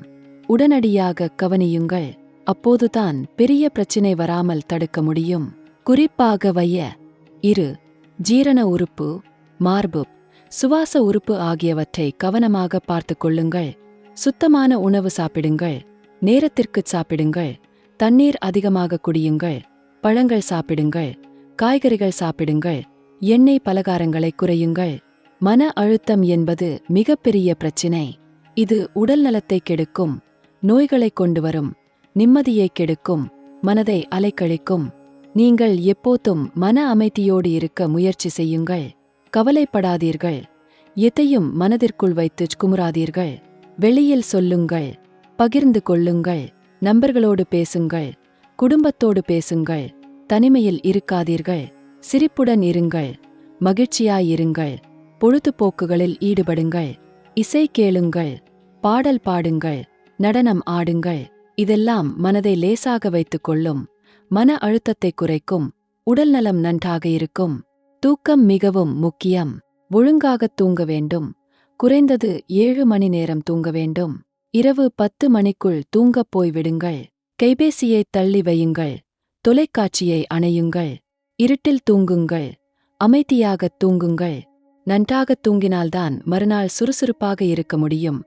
உடனடியாக கவனியுங்கள். அப்போதுதான் பெரிய பிரச்சினை வராமல் தடுக்க முடியும். குறிப்பாக இரு ஜீரண உறுப்பு, மார்பு, சுவாச உறுப்பு ஆகியவற்றை கவனமாக பார்த்து கொள்ளுங்கள். சுத்தமான உணவு சாப்பிடுங்கள், நேரத்திற்கு சாப்பிடுங்கள், தண்ணீர் அதிகமாக குடியுங்கள், பழங்கள் சாப்பிடுங்கள், காய்கறிகள் சாப்பிடுங்கள், எண்ணெய் பலகாரங்களை குறையுங்கள். மன அழுத்தம் என்பது மிகப்பெரிய பிரச்சினை. இது உடல் நலத்தை கெடுக்கும், நோய்களை கொண்டு வரும், நிம்மதியை கெடுக்கும், மனதை அலைக்கழிக்கும். நீங்கள் எப்போதும் மன அமைதியோடு இருக்க முயற்சி செய்யுங்கள். கவலைப்படாதீர்கள். எதையும் மனதிற்குள் வைத்து குமுறாதீர்கள். வெளியில் சொல்லுங்கள், பகிர்ந்து கொள்ளுங்கள், நண்பர்களோடு பேசுங்கள், குடும்பத்தோடு பேசுங்கள். தனிமையில் இருக்காதீர்கள். சிரிப்புடன் இருங்கள், மகிழ்ச்சியாயிருங்கள். பொழுதுபோக்குகளில் ஈடுபடுங்கள். இசை கேளுங்கள், பாடல் பாடுங்கள், நடனம் ஆடுங்கள். இதெல்லாம் மனதை லேசாக வைத்துக் கொள்ளும், மன அழுத்தத்தை குறைக்கும், உடல்நலம் நன்றாக இருக்கும். தூக்கம் மிகவும் முக்கியம். ஒழுங்காகத் தூங்க வேண்டும். குறைந்தது 7 மணி நேரம் தூங்க வேண்டும். இரவு 10 மணிக்குள் தூங்கப் போய் விடுங்கள். கைபேசியை தள்ளி வையுங்கள். தொலைக்காட்சியை அணையுங்கள். இருட்டில் தூங்குங்கள். அமைதியாகத் தூங்குங்கள். நன்றாகத் தூங்கினால்தான் மறுநாள் சுறுசுறுப்பாக இருக்க முடியும்.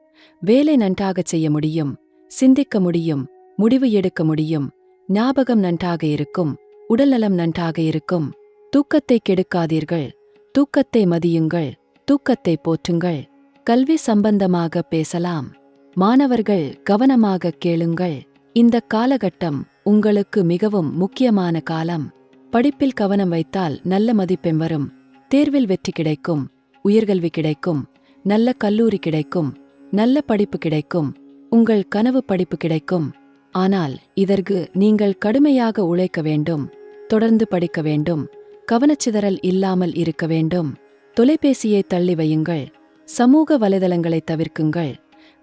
வேலை நன்றாகச் செய்ய முடியும், சிந்திக்க முடியும், முடிவு எடுக்க முடியும். ஞாபகம் நன்றாக இருக்கும், உடல்நலம் நன்றாக இருக்கும். தூக்கத்தை கெடுக்காதீர்கள். தூக்கத்தை மதியுங்கள், தூக்கத்தை போற்றுங்கள். கல்வி சம்பந்தமாக பேசலாம். மாணவர்கள் கவனமாக கேளுங்கள். இந்த காலகட்டம் உங்களுக்கு மிகவும் முக்கியமான காலம். படிப்பில் கவனம் வைத்தால் நல்ல மதிப்பெண் வரும். தேர்வில் வெற்றி கிடைக்கும், உயர்கல்வி கிடைக்கும், நல்ல கல்லூரி கிடைக்கும், நல்ல படிப்பு கிடைக்கும், உங்கள் கனவு படிப்பு கிடைக்கும். ஆனால் இதற்கு நீங்கள் கடுமையாக உழைக்க வேண்டும், தொடர்ந்து படிக்க வேண்டும், கவனச்சிதறல் இல்லாமல் இருக்க வேண்டும். தொலைபேசியை தள்ளி வையுங்கள். சமூக வலைதளங்களை தவிர்க்குங்கள்.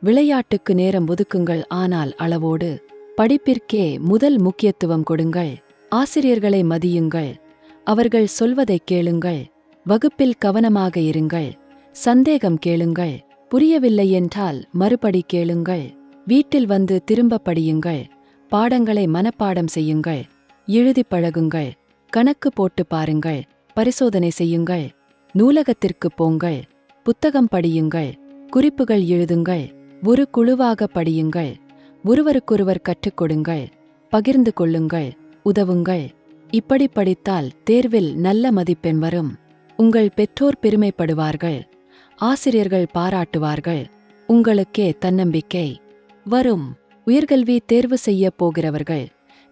விளையாட்டுக்கு நேரம் ஒதுக்குங்கள், ஆனால் அளவோடு. படிப்பிற்கே முதல் முக்கியத்துவம் கொடுங்கள். ஆசிரியர்களை மதியுங்கள். அவர்கள் சொல்வதை கேளுங்கள். வகுப்பில் கவனமாக இருங்கள். சந்தேகம் கேளுங்கள். புரியவில்லை என்றால் மறுபடி கேளுங்கள். வீட்டில் வந்து திரும்ப படியுங்கள். பாடங்களை மனப்பாடம் செய்யுங்கள். எழுதி பழகுங்கள். கணக்கு போட்டு பாருங்கள். பரிசோதனை செய்யுங்கள். நூலகத்திற்கு போங்கள். புத்தகம் படியுங்கள். குறிப்புகள் எழுதுங்கள். ஒரு குழுவாக படியுங்கள். ஒருவருக்கொருவர் கற்றுக் கொடுங்கள். பகிர்ந்து கொள்ளுங்கள். உதவுங்கள். இப்படி படித்தால் தேர்வில் நல்ல மதிப்பெண் வரும். உங்கள் பெற்றோர் பெருமைப்படுவார்கள். ஆசிரியர்கள் பாராட்டுவார்கள். உங்களுக்கே தன்னம்பிக்கை வரும். உயர்கல்வி தேர்வு செய்ய போகிறவர்கள்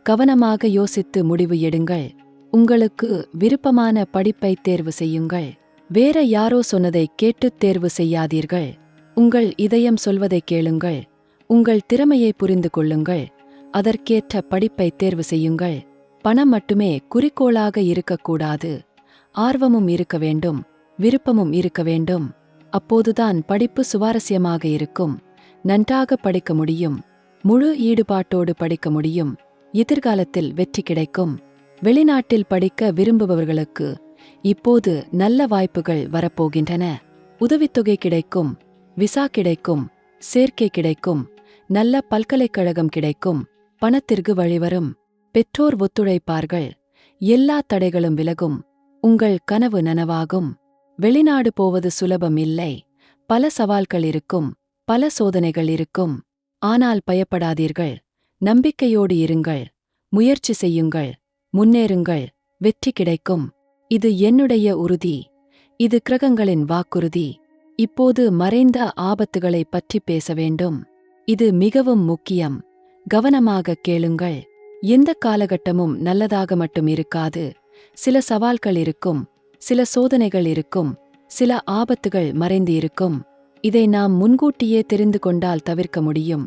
கவனமாக யோசித்து முடிவு எடுங்கள். உங்களுக்கு விருப்பமான படிப்பை தேர்வு செய்யுங்கள். வேற யாரோ சொன்னதை கேட்டுத் தேர்வு செய்யாதீர்கள். உங்கள் இதயம் சொல்வதை கேளுங்கள். உங்கள் திறமையை புரிந்து கொள்ளுங்கள். அதற்கேற்ற படிப்பை தேர்வு செய்யுங்கள். பணம் மட்டுமே குறிக்கோளாக இருக்கக்கூடாது. ஆர்வமும் இருக்க வேண்டும், விருப்பமும் இருக்க வேண்டும். அப்போதுதான் படிப்பு சுவாரஸ்யமாக இருக்கும். நன்றாக படிக்க முடியும். முழு ஈடுபாட்டோடு படிக்க முடியும். எதிர்காலத்தில் வெற்றி கிடைக்கும். வெளிநாட்டில் படிக்க விரும்புபவர்களுக்கு இப்போது நல்ல வாய்ப்புகள் வரப்போகின்றன. உதவித்தொகை கிடைக்கும், விசா கிடைக்கும், சேர்க்கை கிடைக்கும், நல்ல பல்கலைக்கழகம் கிடைக்கும், பணத்திற்கு வழிவரும். பெற்றோர் ஒத்துழைப்பார்கள். எல்லா தடைகளும் விலகும். உங்கள் கனவு நனவாகும். வெளிநாடு போவது சுலபம் இல்லை. பல சவால்கள் இருக்கும், பல சோதனைகள் இருக்கும். ஆனால் பயப்படாதீர்கள். நம்பிக்கையோடு இருங்கள். முயற்சி செய்யுங்கள். முன்னேறுங்கள். வெற்றி கிடைக்கும். இது என்னுடைய உறுதி. இது கிரகங்களின் வாக்குறுதி. இப்போது மறைந்த ஆபத்துகளை பற்றி பேச வேண்டும். இது மிகவும் முக்கியம். கவனமாக கேளுங்கள். எந்த காலகட்டமும் நல்லதாக மட்டும் இருக்காது. சில சவால்கள் இருக்கும், சில சோதனைகள் இருக்கும், சில ஆபத்துகள் மறைந்து இருக்கும். இதை நாம் முன்கூட்டியே தெரிந்து கொண்டால் தவிர்க்க முடியும்,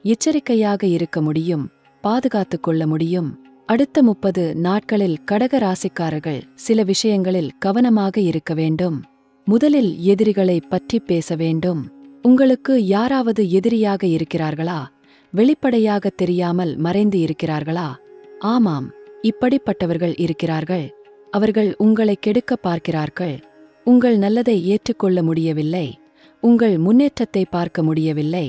எச்சரிக்கையாக இருக்க முடியும், பாதுகாத்துக் கொள்ள முடியும். அடுத்த 30 நாட்களில் கடக ராசிக்காரர்கள் சில விஷயங்களில் கவனமாக இருக்க வேண்டும். முதலில் எதிரிகளை பற்றி பேச வேண்டும். உங்களுக்கு யாராவது எதிரியாக இருக்கிறார்களா? வெளிப்படையாக தெரியாமல் மறைந்து இருக்கிறார்களா? ஆமாம், இப்படிப்பட்டவர்கள் இருக்கிறார்கள். அவர்கள் உங்களை கெடுக்க பார்க்கிறார்கள். உங்கள் நல்லதை ஏற்றுக்கொள்ள முடியவில்லை. உங்கள் முன்னேற்றத்தை பார்க்க முடியவில்லை.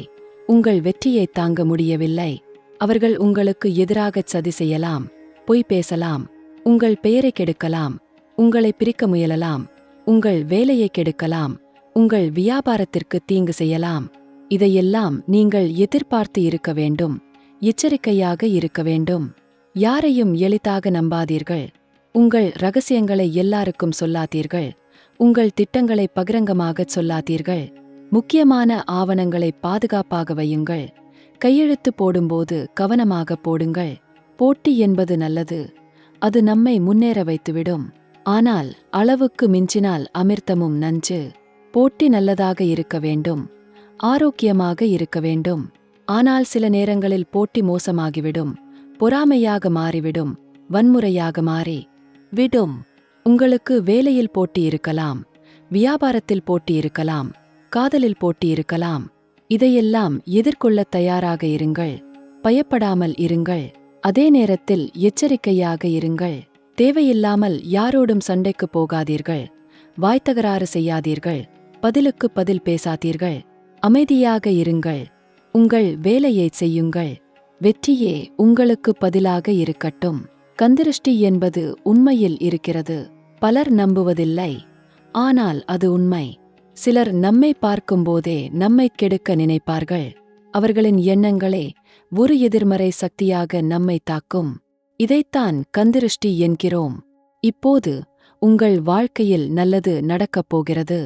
உங்கள் வெற்றியை தாங்க முடியவில்லை. அவர்கள் உங்களுக்கு எதிராகச் சதி செய்யலாம், பொய் பேசலாம், உங்கள் பெயரை கெடுக்கலாம், உங்களை பிரிக்க முயலலாம், உங்கள் வேலையை கெடுக்கலாம், உங்கள் வியாபாரத்திற்கு தீங்கு செய்யலாம். இதையெல்லாம் நீங்கள் எதிர்பார்த்து இருக்க வேண்டும், எச்சரிக்கையாக இருக்க வேண்டும். யாரையும் எளிதாக நம்பாதீர்கள். உங்கள் ரகசியங்களை எல்லாருக்கும் சொல்லாதீர்கள். உங்கள் திட்டங்களை பகிரங்கமாகச் சொல்லாதீர்கள். முக்கியமான ஆவணங்களை பாதுகாப்பாக வையுங்கள். கையெழுத்து போடும்போது கவனமாக போடுங்கள். போட்டி என்பது நல்லது, அது நம்மை முன்னேற வைத்துவிடும். ஆனால் அளவுக்கு மிஞ்சினால் அமிர்தமும் நஞ்சு. போட்டி நல்லதாக இருக்க வேண்டும், ஆரோக்கியமாக இருக்க வேண்டும். ஆனால் சில நேரங்களில் போட்டி மோசமாகிவிடும், பொறாமையாக மாறிவிடும், வன்முறையாக மாறி விடும். உங்களுக்கு வேலையில் போட்டி இருக்கலாம், வியாபாரத்தில் போட்டி இருக்கலாம், காதலில் போட்டி இருக்கலாம். இதையெல்லாம் எதிர்கொள்ளத் தயாராக இருங்கள். பயப்படாமல் இருங்கள். அதே நேரத்தில் எச்சரிக்கையாக இருங்கள். தேவையில்லாமல் யாரோடும் சண்டைக்கு போகாதீர்கள். வாய்த்தகராறு செய்யாதீர்கள். பதிலுக்கு பதில் பேசாதீர்கள். அமைதியாக இருங்கள். உங்கள் வேலையை செய்யுங்கள். வெற்றியே உங்களுக்கு பதிலாக இருக்கட்டும். கந்திருஷ்டி என்பது உண்மையில் இருக்கிறது. பலர் நம்புவதில்லை, ஆனால் அது உண்மை. சிலர் நம்மை பார்க்கும்போதே நம்மை கெடுக்க நினைப்பார்கள். அவர்களின் எண்ணங்களே ஒரு எதிர்மறை சக்தியாக நம்மை தாக்கும். இதைத்தான் கந்திருஷ்டி என்கிறோம். இப்போது உங்கள் வாழ்க்கையில் நல்லது நடக்கப் போகிறது.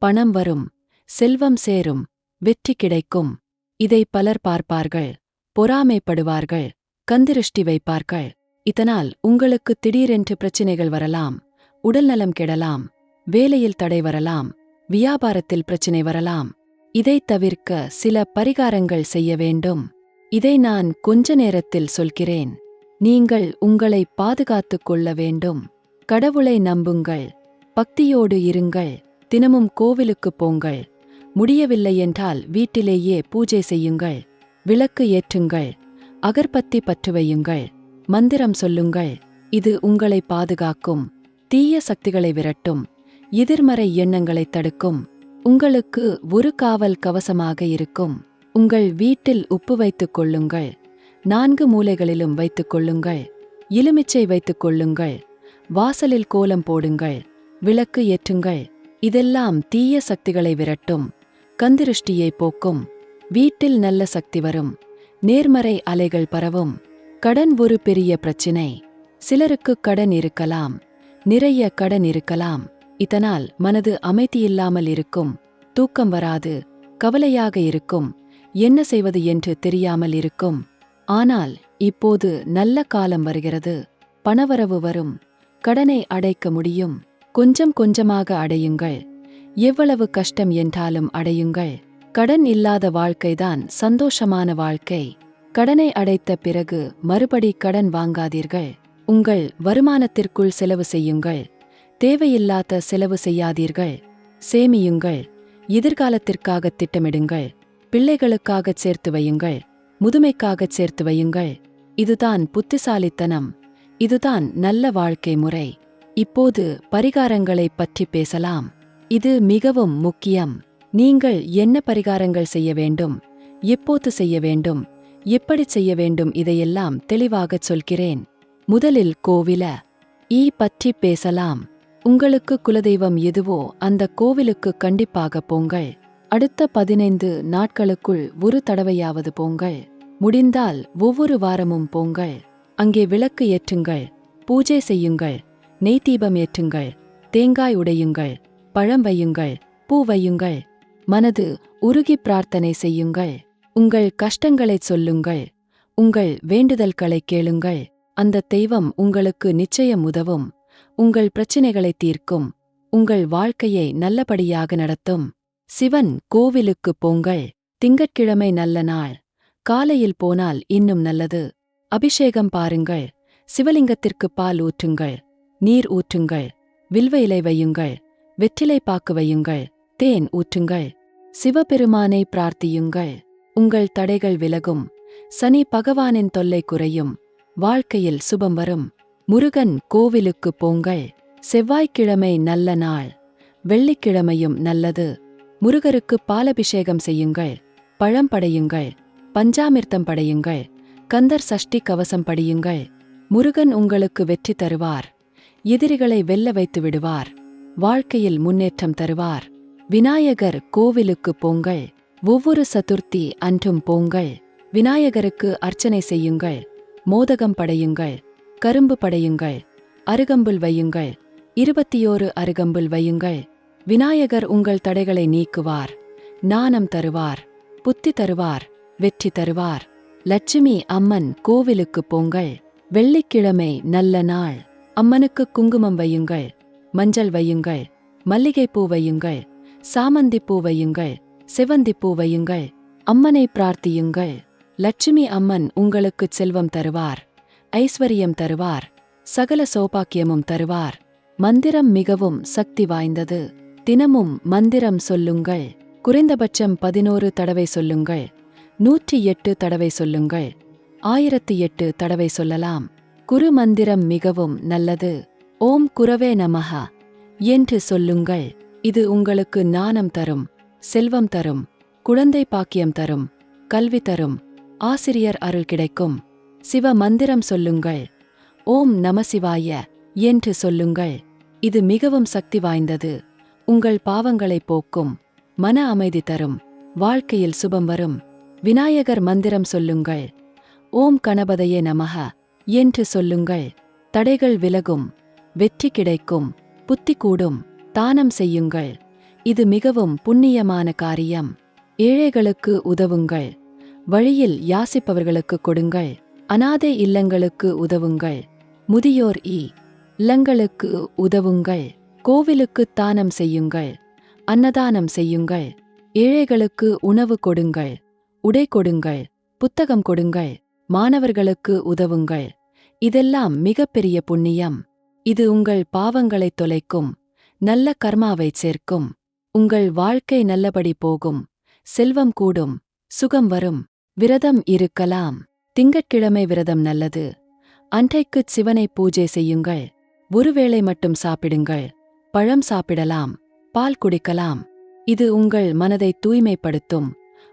பணம் வரும், செல்வம் சேரும், வெற்றி கிடைக்கும். இதை பலர் பார்ப்பார்கள், பொறாமைப்படுவார்கள், கந்திருஷ்டி வைப்பார்கள். இதனால் உங்களுக்கு திடீரென்று பிரச்சினைகள் வரலாம், உடல்நலம் கெடலாம், வேலையில் தடை வரலாம், வியாபாரத்தில் பிரச்சினை வரலாம். இதை தவிர்க்க சில பரிகாரங்கள் செய்ய வேண்டும். இதை நான் கொஞ்ச நேரத்தில் சொல்கிறேன். நீங்கள் உங்களை பாதுகாத்துக் கொள்ள வேண்டும். கடவுளை நம்புங்கள், பக்தியோடு இருங்கள், தினமும் கோவிலுக்குப் போங்கள். முடியவில்லை என்றால் வீட்டிலேயே பூஜை செய்யுங்கள், விளக்கு ஏற்றுங்கள், அகர்பத்தி பற்று வையுங்கள், மந்திரம் சொல்லுங்கள். இது உங்களை பாதுகாக்கும், தீய சக்திகளை விரட்டும், எதிர்மறை எண்ணங்களை தடுக்கும். உங்களுக்கு ஒரு காவல் கவசமாக இருக்கும். உங்கள் வீட்டில் உப்பு வைத்துக் கொள்ளுங்கள். 4 மூலைகளிலும் வைத்துக் கொள்ளுங்கள். எலுமிச்சை வைத்துக் கொள்ளுங்கள். வாசலில் கோலம் போடுங்கள், விளக்கு ஏற்றுங்கள். இதெல்லாம் தீய சக்திகளை விரட்டும், கந்திருஷ்டியை போக்கும். வீட்டில் நல்ல சக்தி வரும், நேர்மறை அலைகள் பரவும். கடன் ஒரு பெரிய பிரச்சினை. சிலருக்கு கடன் இருக்கலாம், நிறைய கடன் இருக்கலாம். இதனால் மனது அமைதியில்லாமல் இருக்கும், தூக்கம் வராது, கவலையாக இருக்கும், என்ன செய்வது என்று தெரியாமல் இருக்கும். ஆனால் இப்போது நல்ல காலம் வருகிறது. பணவரவு வரும், கடனை அடைக்க முடியும். கொஞ்சம் கொஞ்சமாக அடையுங்கள். எவ்வளவு கஷ்டம் என்றாலும் அடையுங்கள். கடன் இல்லாத வாழ்க்கைதான் சந்தோஷமான வாழ்க்கை. கடனை அடைத்த பிறகு மறுபடி கடன் வாங்காதீர்கள். உங்கள் வருமானத்திற்குள் செலவு செய்யுங்கள். தேவையில்லாத செலவு செய்யாதீர்கள். சேமியுங்கள். எதிர்காலத்திற்காக திட்டமிடுங்கள். பிள்ளைகளுக்காகச் சேர்த்து வையுங்கள். முதுமைக்காகச் சேர்த்து வையுங்கள். இதுதான் புத்திசாலித்தனம். இதுதான் நல்ல வாழ்க்கை முறை. இப்போது பரிகாரங்களை பற்றி பேசலாம். இது மிகவும் முக்கியம். நீங்கள் என்ன பரிகாரங்கள் செய்ய வேண்டும், எப்போது செய்ய வேண்டும், எப்படி செய்ய வேண்டும், இதையெல்லாம் தெளிவாகச் சொல்கிறேன். முதலில் கோவில பற்றி பேசலாம். உங்களுக்கு குலதெய்வம் எதுவோ அந்த கோவிலுக்கு கண்டிப்பாக போங்கள். அடுத்த 15 நாட்களுக்குள் ஒரு தடவையாவது போங்கள். முடிந்தால் ஒவ்வொரு வாரமும் போங்கள். அங்கே விளக்கு ஏற்றுங்கள், பூஜை செய்யுங்கள், நெய் தீபம் ஏற்றுங்கள், தேங்காய் உடையுங்கள், பழம் வையுங்கள், பூ வையுங்கள். மனது உருகி பிரார்த்தனை செய்யுங்கள். உங்கள் கஷ்டங்களைச் சொல்லுங்கள். உங்கள் வேண்டுதல்களைக் கேளுங்கள். அந்த தெய்வம் உங்களுக்கு நிச்சயம் உதவும். உங்கள் பிரச்சினைகளை தீர்க்கும். உங்கள் வாழ்க்கையை நல்லபடியாக நடத்தும். சிவன் கோவிலுக்கு போங்கள். திங்கட்கிழமை நல்ல நாள். காலையில் போனால் இன்னும் நல்லது. அபிஷேகம் பாருங்கள். சிவலிங்கத்திற்கு பால் ஊற்றுங்கள். நீர் ஊற்றுங்கள். வில்வ இலை வையுங்கள். வெற்றிலை பாக்கு வையுங்கள். தேன் ஊற்றுங்கள். சிவபெருமானை பிரார்த்தியுங்கள். உங்கள் தடைகள் விலகும். சனி பகவானின் தொல்லை குறையும். வாழ்க்கையில் சுபம் வரும். முருகன் கோவிலுக்கு போங்கள். செவ்வாய்க்கிழமை நல்ல நாள். வெள்ளிக்கிழமையும் நல்லது. முருகருக்கு பாலபிஷேகம் செய்யுங்கள். பழம் படையுங்கள். பஞ்சாமிர்தம் படையுங்கள். கந்தர் சஷ்டி கவசம் படியுங்கள். முருகன் உங்களுக்கு வெற்றி தருவார். எதிரிகளை வெல்ல வைத்து விடுவார். வாழ்க்கையில் முன்னேற்றம் தருவார். விநாயகர் கோவிலுக்கு போங்கள். ஒவ்வொரு சதுர்த்தி அன்றும் போங்கள். விநாயகருக்கு அர்ச்சனை செய்யுங்கள். மோதகம் படையுங்கள். கரும்பு படையுங்கள். அருகம்புல் வையுங்கள். 21 அருகம்புல் வையுங்கள். விநாயகர் உங்கள் தடைகளை நீக்குவார். ஞானம் தருவார். புத்தி தருவார். வெற்றி தருவார். லட்சுமி அம்மன் கோவிலுக்கு போங்கள். வெள்ளிக்கிழமை நல்ல நாள். அம்மனுக்கு குங்குமம் வையுங்கள். மஞ்சள் வையுங்கள். மல்லிகைப்பூ வையுங்கள். சாமந்திப்பூ வையுங்கள். செவந்திப்பூ வையுங்கள். அம்மனை பிரார்த்தியுங்கள். லட்சுமி அம்மன் உங்களுக்கு செல்வம் தருவார். ஐஸ்வரியம் தருவார். சகல சௌபாக்கியமும் தருவார். மந்திரம் மிகவும் சக்தி வாய்ந்தது. தினமும் மந்திரம் சொல்லுங்கள். குறைந்தபட்சம் 11 தடவை சொல்லுங்கள். 108 தடவை சொல்லுங்கள். 1008 தடவை சொல்லலாம். குரு மந்திரம் மிகவும் நல்லது. ஓம் குரவே நமஹ என்று சொல்லுங்கள். இது உங்களுக்கு ஞானம் தரும். செல்வம் தரும். குழந்தை பாக்கியம் தரும். கல்வி தரும். ஆசிரியர் அருள் கிடைக்கும். சிவ மந்திரம் சொல்லுங்கள். ஓம் நமசிவாய என்று சொல்லுங்கள். இது மிகவும் சக்தி வாய்ந்தது. உங்கள் பாவங்களை போக்கும். மன அமைதி தரும். வாழ்க்கையில் சுபம் வரும். விநாயகர் மந்திரம் சொல்லுங்கள். ஓம் கணபதையே நமஹ என்று சொல்லுங்கள். தடைகள் விலகும். வெற்றி கிடைக்கும். புத்தி கூடும். தானம் செய்யுங்கள். இது மிகவும் புண்ணியமான காரியம். ஏழைகளுக்கு உதவுங்கள். வழியில் யாசிப்பவர்களுக்கு கொடுங்கள். அனாதை இல்லங்களுக்கு உதவுங்கள். முதியோர் இல்லங்களுக்கு உதவுங்கள். கோவிலுக்கு தானம் செய்யுங்கள். அன்னதானம் செய்யுங்கள். ஏழைகளுக்கு உணவு கொடுங்கள். உடை கொடுங்கள். புத்தகம் கொடுங்கள். மாணவர்களுக்கு உதவுங்கள். இதெல்லாம் மிகப்பெரிய புண்ணியம். இது உங்கள் பாவங்களைத் தொலைக்கும். நல்ல கர்மாவைச் சேர்க்கும். உங்கள் வாழ்க்கை நல்லபடி போகும். செல்வம் கூடும். சுகம் வரும். விரதம் இருக்கலாம். திங்கட்கிழமை விரதம் நல்லது. அன்றைக்குச் சிவனை பூஜை செய்யுங்கள். ஒருவேளை மட்டும் சாப்பிடுங்கள். பழம் சாப்பிடலாம். பால் குடிக்கலாம். இது உங்கள் மனதை தூய்மைப்படுத்தும்.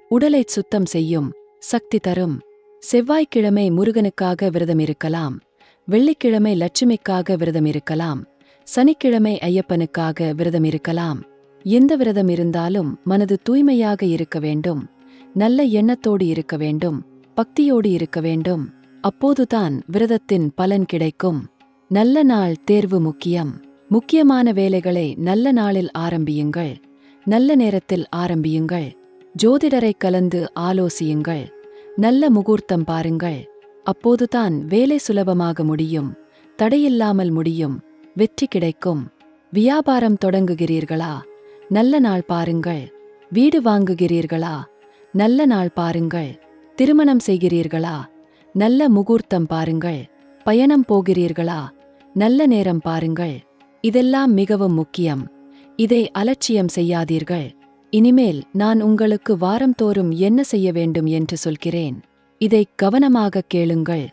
உடலைச் சுத்தம் செய்யும். சக்தி தரும். செவ்வாய்க்கிழமை முருகனுக்காக விரதம் இருக்கலாம். வெள்ளிக்கிழமை லட்சுமிக்காக விரதம் இருக்கலாம். சனிக்கிழமை ஐயப்பனுக்காக விரதம் இருக்கலாம். எந்த விரதம் இருந்தாலும் மனது தூய்மையாக இருக்க வேண்டும். நல்ல எண்ணத்தோடு இருக்க வேண்டும். பக்தியோடு இருக்க வேண்டும். அப்போதுதான் விரதத்தின் பலன் கிடைக்கும். நல்ல நாள் தேர்வு முக்கியம். முக்கியமான வேலைகளை நல்ல நாளில் ஆரம்பியுங்கள். நல்ல நேரத்தில் ஆரம்பியுங்கள். ஜோதிடரை கலந்து ஆலோசியுங்கள். நல்ல முகூர்த்தம் பாருங்கள். அப்போதுதான் வேலை சுலபமாக முடியும். தடையில்லாமல் முடியும். வெற்றி கிடைக்கும். வியாபாரம் தொடங்குகிறீர்களா? நல்ல நாள் பாருங்கள். வீடு வாங்குகிறீர்களா? நல்ல நாள் பாருங்கள். திருமணம் செய்கிறீர்களா? நல்ல முகூர்த்தம் பாருங்கள். பயணம் போகிறீர்களா? நல்ல நேரம் பாருங்கள். இதெல்லாம் மிகவும் முக்கியம். இதை அலட்சியம் செய்யாதீர்கள். இனிமேல் நான் உங்களுக்கு வாரந்தோறும் என்ன செய்ய வேண்டும் என்று சொல்கிறேன். இதை கவனமாக கேளுங்கள்.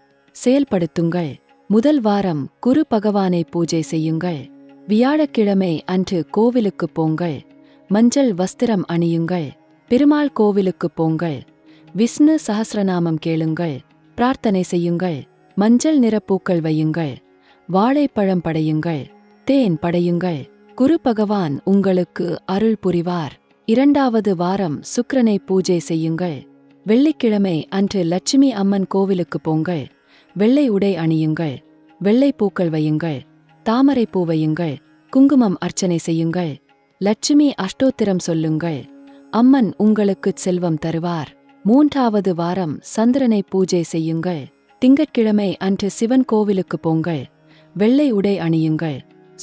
செயல்படுத்துங்கள். முதல் வாரம் குரு பகவானை பூஜை செய்யுங்கள். வியாழக்கிழமை அன்று கோவிலுக்கு போங்கள். மஞ்சள் வஸ்திரம் அணியுங்கள். பெருமாள் கோவிலுக்கு போங்கள். விஷ்ணு சஹஸ்ரநாமம் கேளுங்கள். பிரார்த்தனை செய்யுங்கள். மஞ்சள் நிற பூக்கள் வையுங்கள். வாழைப்பழம் படையுங்கள். தேன் படையுங்கள். குரு பகவான் உங்களுக்கு அருள் புரிவார். இரண்டாவது வாரம் சுக்கிரனை பூஜை செய்யுங்கள். வெள்ளிக்கிழமை அன்று லட்சுமி அம்மன் கோவிலுக்கு போங்கள். வெள்ளை உடை அணியுங்கள். வெள்ளை பூக்கள் வையுங்கள். தாமரை பூ வையுங்கள். குங்குமம் அர்ச்சனை செய்யுங்கள். லட்சுமி அஷ்டோத்திரம் சொல்லுங்கள். அம்மன் உங்களுக்குச் செல்வம் தருவார். மூன்றாவது வாரம் சந்திரனை பூஜை செய்யுங்கள். திங்கட்கிழமை அன்று சிவன் கோவிலுக்கு போங்கள். வெள்ளை உடை அணியுங்கள்.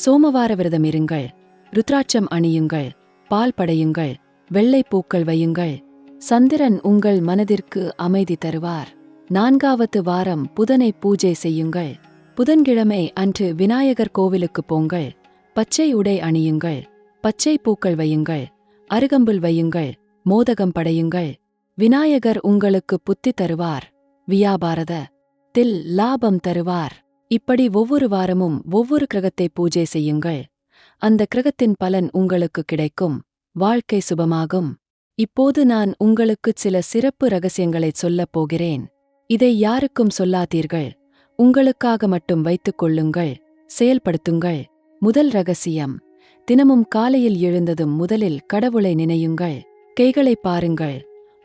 சோமவார விரதம் இருங்கள். ருத்ராட்சம் அணியுங்கள். பால் படையுங்கள். வெள்ளை பூக்கள் வையுங்கள். சந்திரன் உங்கள் மனதிற்கு அமைதி தருவார். 4வது வாரம் புதனை பூஜை செய்யுங்கள். புதன்கிழமை அன்று விநாயகர் கோவிலுக்கு போங்கள். பச்சை உடை அணியுங்கள். பச்சை பூக்கள் வையுங்கள். அருகம்புல் வையுங்கள். மோதகம் படையுங்கள். விநாயகர் உங்களுக்கு புத்தி தருவார். வியாபாரத்தில் லாபம் தருவார். இப்படி ஒவ்வொரு வாரமும் ஒவ்வொரு கிரகத்தை பூஜை செய்யுங்கள். அந்த கிரகத்தின் பலன் உங்களுக்கு கிடைக்கும். வாழ்க்கை சுபமாகும். இப்போது நான் உங்களுக்கு சில சிறப்பு ரகசியங்களைச் சொல்லப் போகிறேன். இதை யாருக்கும் சொல்லாதீர்கள். உங்களுக்காக மட்டும் வைத்துக் கொள்ளுங்கள். செயல்படுத்துங்கள். முதல் ரகசியம்: தினமும் காலையில் எழுந்ததும் முதலில் கடவுளை நினையுங்கள். கைகளை பாருங்கள்.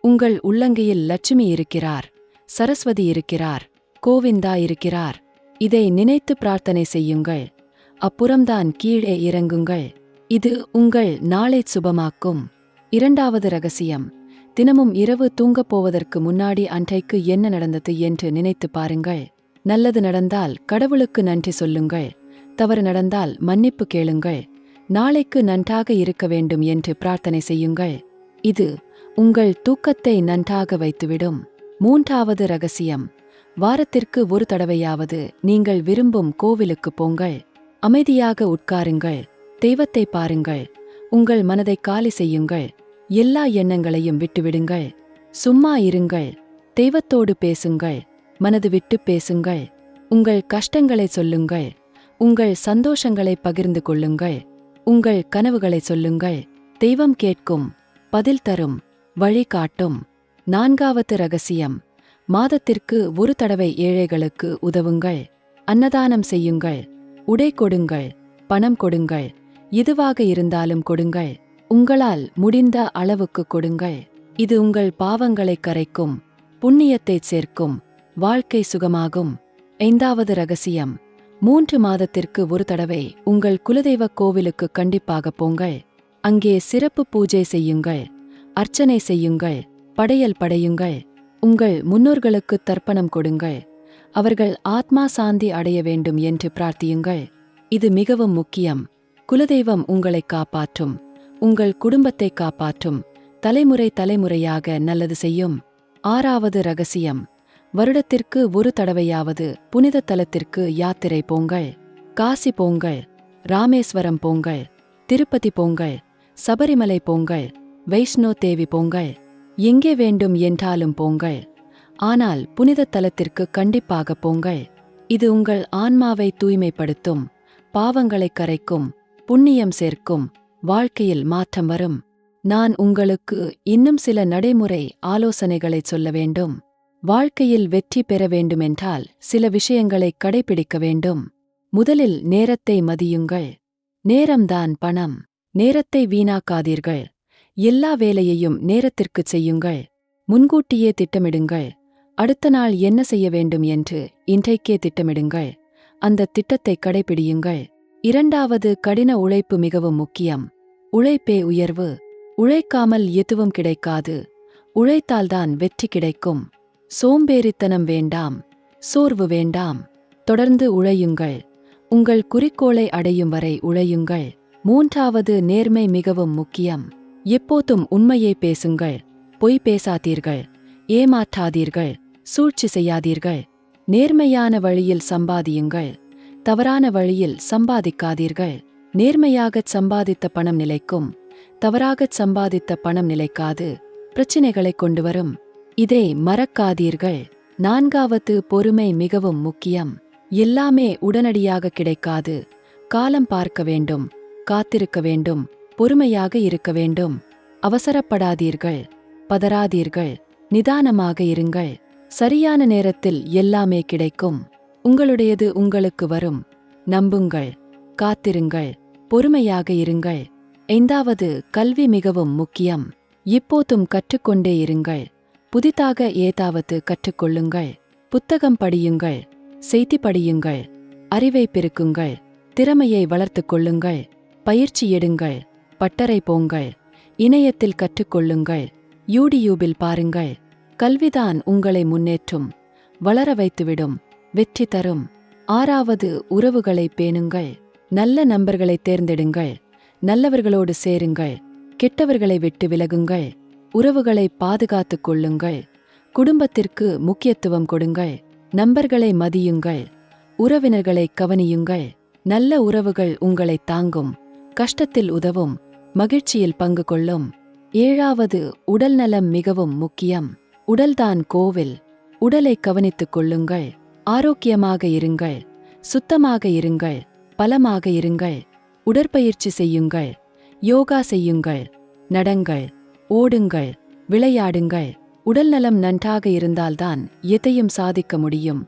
உங்கள் உள்ளங்கையில் லட்சுமி இருக்கிறார், சரஸ்வதி இருக்கிறார், கோவிந்தா இருக்கிறார். இதை நினைத்து பிரார்த்தனை செய்யுங்கள். அப்புறம்தான் கீழே இறங்குங்கள். இது உங்கள் நாளை சுபமாக்கும். 2வது ரகசியம்: தினமும் இரவு தூங்கப் போவதற்கு முன்னாடி அன்றைக்கு என்ன நடந்தது என்று நினைத்து பாருங்கள். நல்லது நடந்தால் கடவுளுக்கு நன்றி சொல்லுங்கள். தவறு நடந்தால் மன்னிப்பு கேளுங்கள். நாளைக்கு நன்றாக இருக்க வேண்டும் என்று பிரார்த்தனை செய்யுங்கள். இது உங்கள் தூக்கத்தை நன்றாக வைத்துவிடும். 3வது ரகசியம்: வாரத்திற்கு ஒரு தடவையாவது நீங்கள் விரும்பும் கோவிலுக்கு போங்கள். அமைதியாக உட்காருங்கள். தெய்வத்தை பாருங்கள். உங்கள் மனதை காலி செய்யுங்கள். எல்லா எண்ணங்களையும் விட்டுவிடுங்கள். சும்மா இருங்கள். தெய்வத்தோடு பேசுங்கள். மனது விட்டு பேசுங்கள். உங்கள் கஷ்டங்களை சொல்லுங்கள். உங்கள் சந்தோஷங்களை பகிர்ந்து கொள்ளுங்கள். உங்கள் கனவுகளை சொல்லுங்கள். தெய்வம் கேட்கும், பதில் தரும், வழி காட்டும். 4வது ரகசியம்: மாதத்திற்கு ஒரு தடவை ஏழைகளுக்கு உதவுங்கள். அன்னதானம் செய்யுங்கள். உடை கொடுங்கள். பணம் கொடுங்கள். எதுவாக இருந்தாலும் கொடுங்கள். உங்களால் முடிந்த அளவுக்கு கொடுங்கள். இது உங்கள் பாவங்களை கரைக்கும், புண்ணியத்தைச் சேர்க்கும். வாழ்க்கை சுகமாகும். 5வது ரகசியம்: 3 மாதத்திற்கு ஒரு தடவை உங்கள் குலதெய்வ கோவிலுக்கு கண்டிப்பாக போங்கள். அங்கே சிறப்பு பூஜை செய்யுங்கள். அர்ச்சனை செய்யுங்கள். படையல் படையுங்கள். உங்கள் முன்னோர்களுக்கு தர்ப்பணம் கொடுங்கள். அவர்கள் ஆத்மா சாந்தி அடைய வேண்டும் என்று பிரார்த்தியுங்கள். இது மிகவும் முக்கியம். குலதெய்வம் உங்களை காப்பாற்றும். உங்கள் குடும்பத்தை காப்பாற்றும். தலைமுறை தலைமுறையாக நல்லது செய்யும். 6வது ரகசியம்: வருடத்திற்கு ஒரு தடவையாவது புனித தலத்திற்கு யாத்திரை போங்கள். காசி போங்கள். ராமேஸ்வரம் போங்கள். திருப்பதி போங்கள். சபரிமலை போங்கள். வைஷ்ணோ தேவி போங்கள். எங்கே வேண்டும் என்றாலும் போங்கள். ஆனால் புனித தலத்திற்கு கண்டிப்பாக போங்கள். இது உங்கள் ஆன்மாவை தூய்மைப்படுத்தும், பாவங்களை கரைக்கும், புண்ணியம் சேர்க்கும். வாழ்க்கையில் மாற்றம் வரும். நான் உங்களுக்கு இன்னும் சில நடைமுறை ஆலோசனைகளைச் சொல்ல வேண்டும். வாழ்க்கையில் வெற்றி பெற வேண்டுமென்றால் சில விஷயங்களை கடைபிடிக்க வேண்டும். முதலில் நேரத்தை மதியுங்கள். நேரம்தான் பணம். நேரத்தை வீணாக்காதீர்கள். எல்லா வேலையையும் நேரத்திற்குச் செய்யுங்கள். முன்கூட்டியே திட்டமிடுங்கள். அடுத்த நாள் என்ன செய்ய வேண்டும் என்று இன்றைக்கே திட்டமிடுங்கள். அந்த திட்டத்தை கடைபிடியுங்கள். 2வது, கடின உழைப்பு மிகவும் முக்கியம். உழைப்பே உயர்வு. உழைக்காமல் எதுவும் கிடைக்காது. உழைத்தால்தான் வெற்றி கிடைக்கும். சோம்பேறித்தனம் வேண்டாம். சோர்வு வேண்டாம். தொடர்ந்து உழையுங்கள். உங்கள் குறிக்கோளை அடையும் வரை உழையுங்கள். 3வது, நேர்மை மிகவும் முக்கியம். எப்போதும் உண்மையை பேசுங்கள். பொய் பேசாதீர்கள். ஏமாற்றாதீர்கள். சூழ்ச்சி செய்யாதீர்கள். நேர்மையான வழியில் சம்பாதியுங்கள். தவறான வழியில் சம்பாதிக்காதீர்கள். நேர்மையாகச் சம்பாதித்த பணம் நிலைக்கும். தவறாகச் சம்பாதித்த பணம் நிலைக்காது. பிரச்சினைகளை கொண்டு வரும். இதை மறக்காதீர்கள். 4வது, பொறுமை மிகவும் முக்கியம். எல்லாமே உடனடியாக கிடைக்காது. காலம் பார்க்க வேண்டும். காத்திருக்க வேண்டும். பொறுமையாக இருக்க வேண்டும். அவசரப்படாதீர்கள். பதறாதீர்கள். நிதானமாக இருங்கள். சரியான நேரத்தில் எல்லாமே கிடைக்கும். உங்களுடையது உங்களுக்கு வரும். நம்புங்கள். காத்திருங்கள். பொறுமையாக இருங்கள். 5வது, கல்வி மிகவும் முக்கியம். இப்போதும் கற்றுக்கொண்டே இருங்கள். புதிதாக ஏதாவது கற்றுக்கொள்ளுங்கள். புத்தகம் படியுங்கள். செய்தி படியுங்கள். அறிவை பெருக்குங்கள். திறமையை வளர்த்துக் கொள்ளுங்கள். பயிற்சி எடுங்கள். பட்டறை போங்கள். இணையத்தில் கற்றுக்கொள்ளுங்கள். யூடியூபில் பாருங்கள். கல்விதான் உங்களை முன்னேற்றும். வளர வைத்துவிடும். வெற்றி தரும். 6வது, உறவுகளை பேணுங்கள். நல்ல நண்பர்களை தேர்ந்தெடுங்கள். நல்லவர்களோடு சேருங்கள். கெட்டவர்களை விட்டு விலகுங்கள். உறவுகளை பாதுகாத்துக் கொள்ளுங்கள். குடும்பத்திற்கு முக்கியத்துவம் கொடுங்கள். நண்பர்களை மதியுங்கள். உறவினர்களை கவனியுங்கள். நல்ல உறவுகள் உங்களை தாங்கும், கஷ்டத்தில் உதவும், மகிழ்ச்சியில் பங்கு கொள்ளும். 7வது, உடல்நலம் மிகவும் முக்கியம். உடல்தான் கோவில். உடலை கவனித்துக் கொள்ளுங்கள். ஆரோக்கியமாக இருங்கள். சுத்தமாக இருங்கள். பலமாக இருங்கள். உடற்பயிற்சி செய்யுங்கள். யோகா செய்யுங்கள். நடங்கள். ஓடுங்கள். விளையாடுங்கள். உடல்நலம் நன்றாக இருந்தால்தான் எதையும் சாதிக்க முடியும்.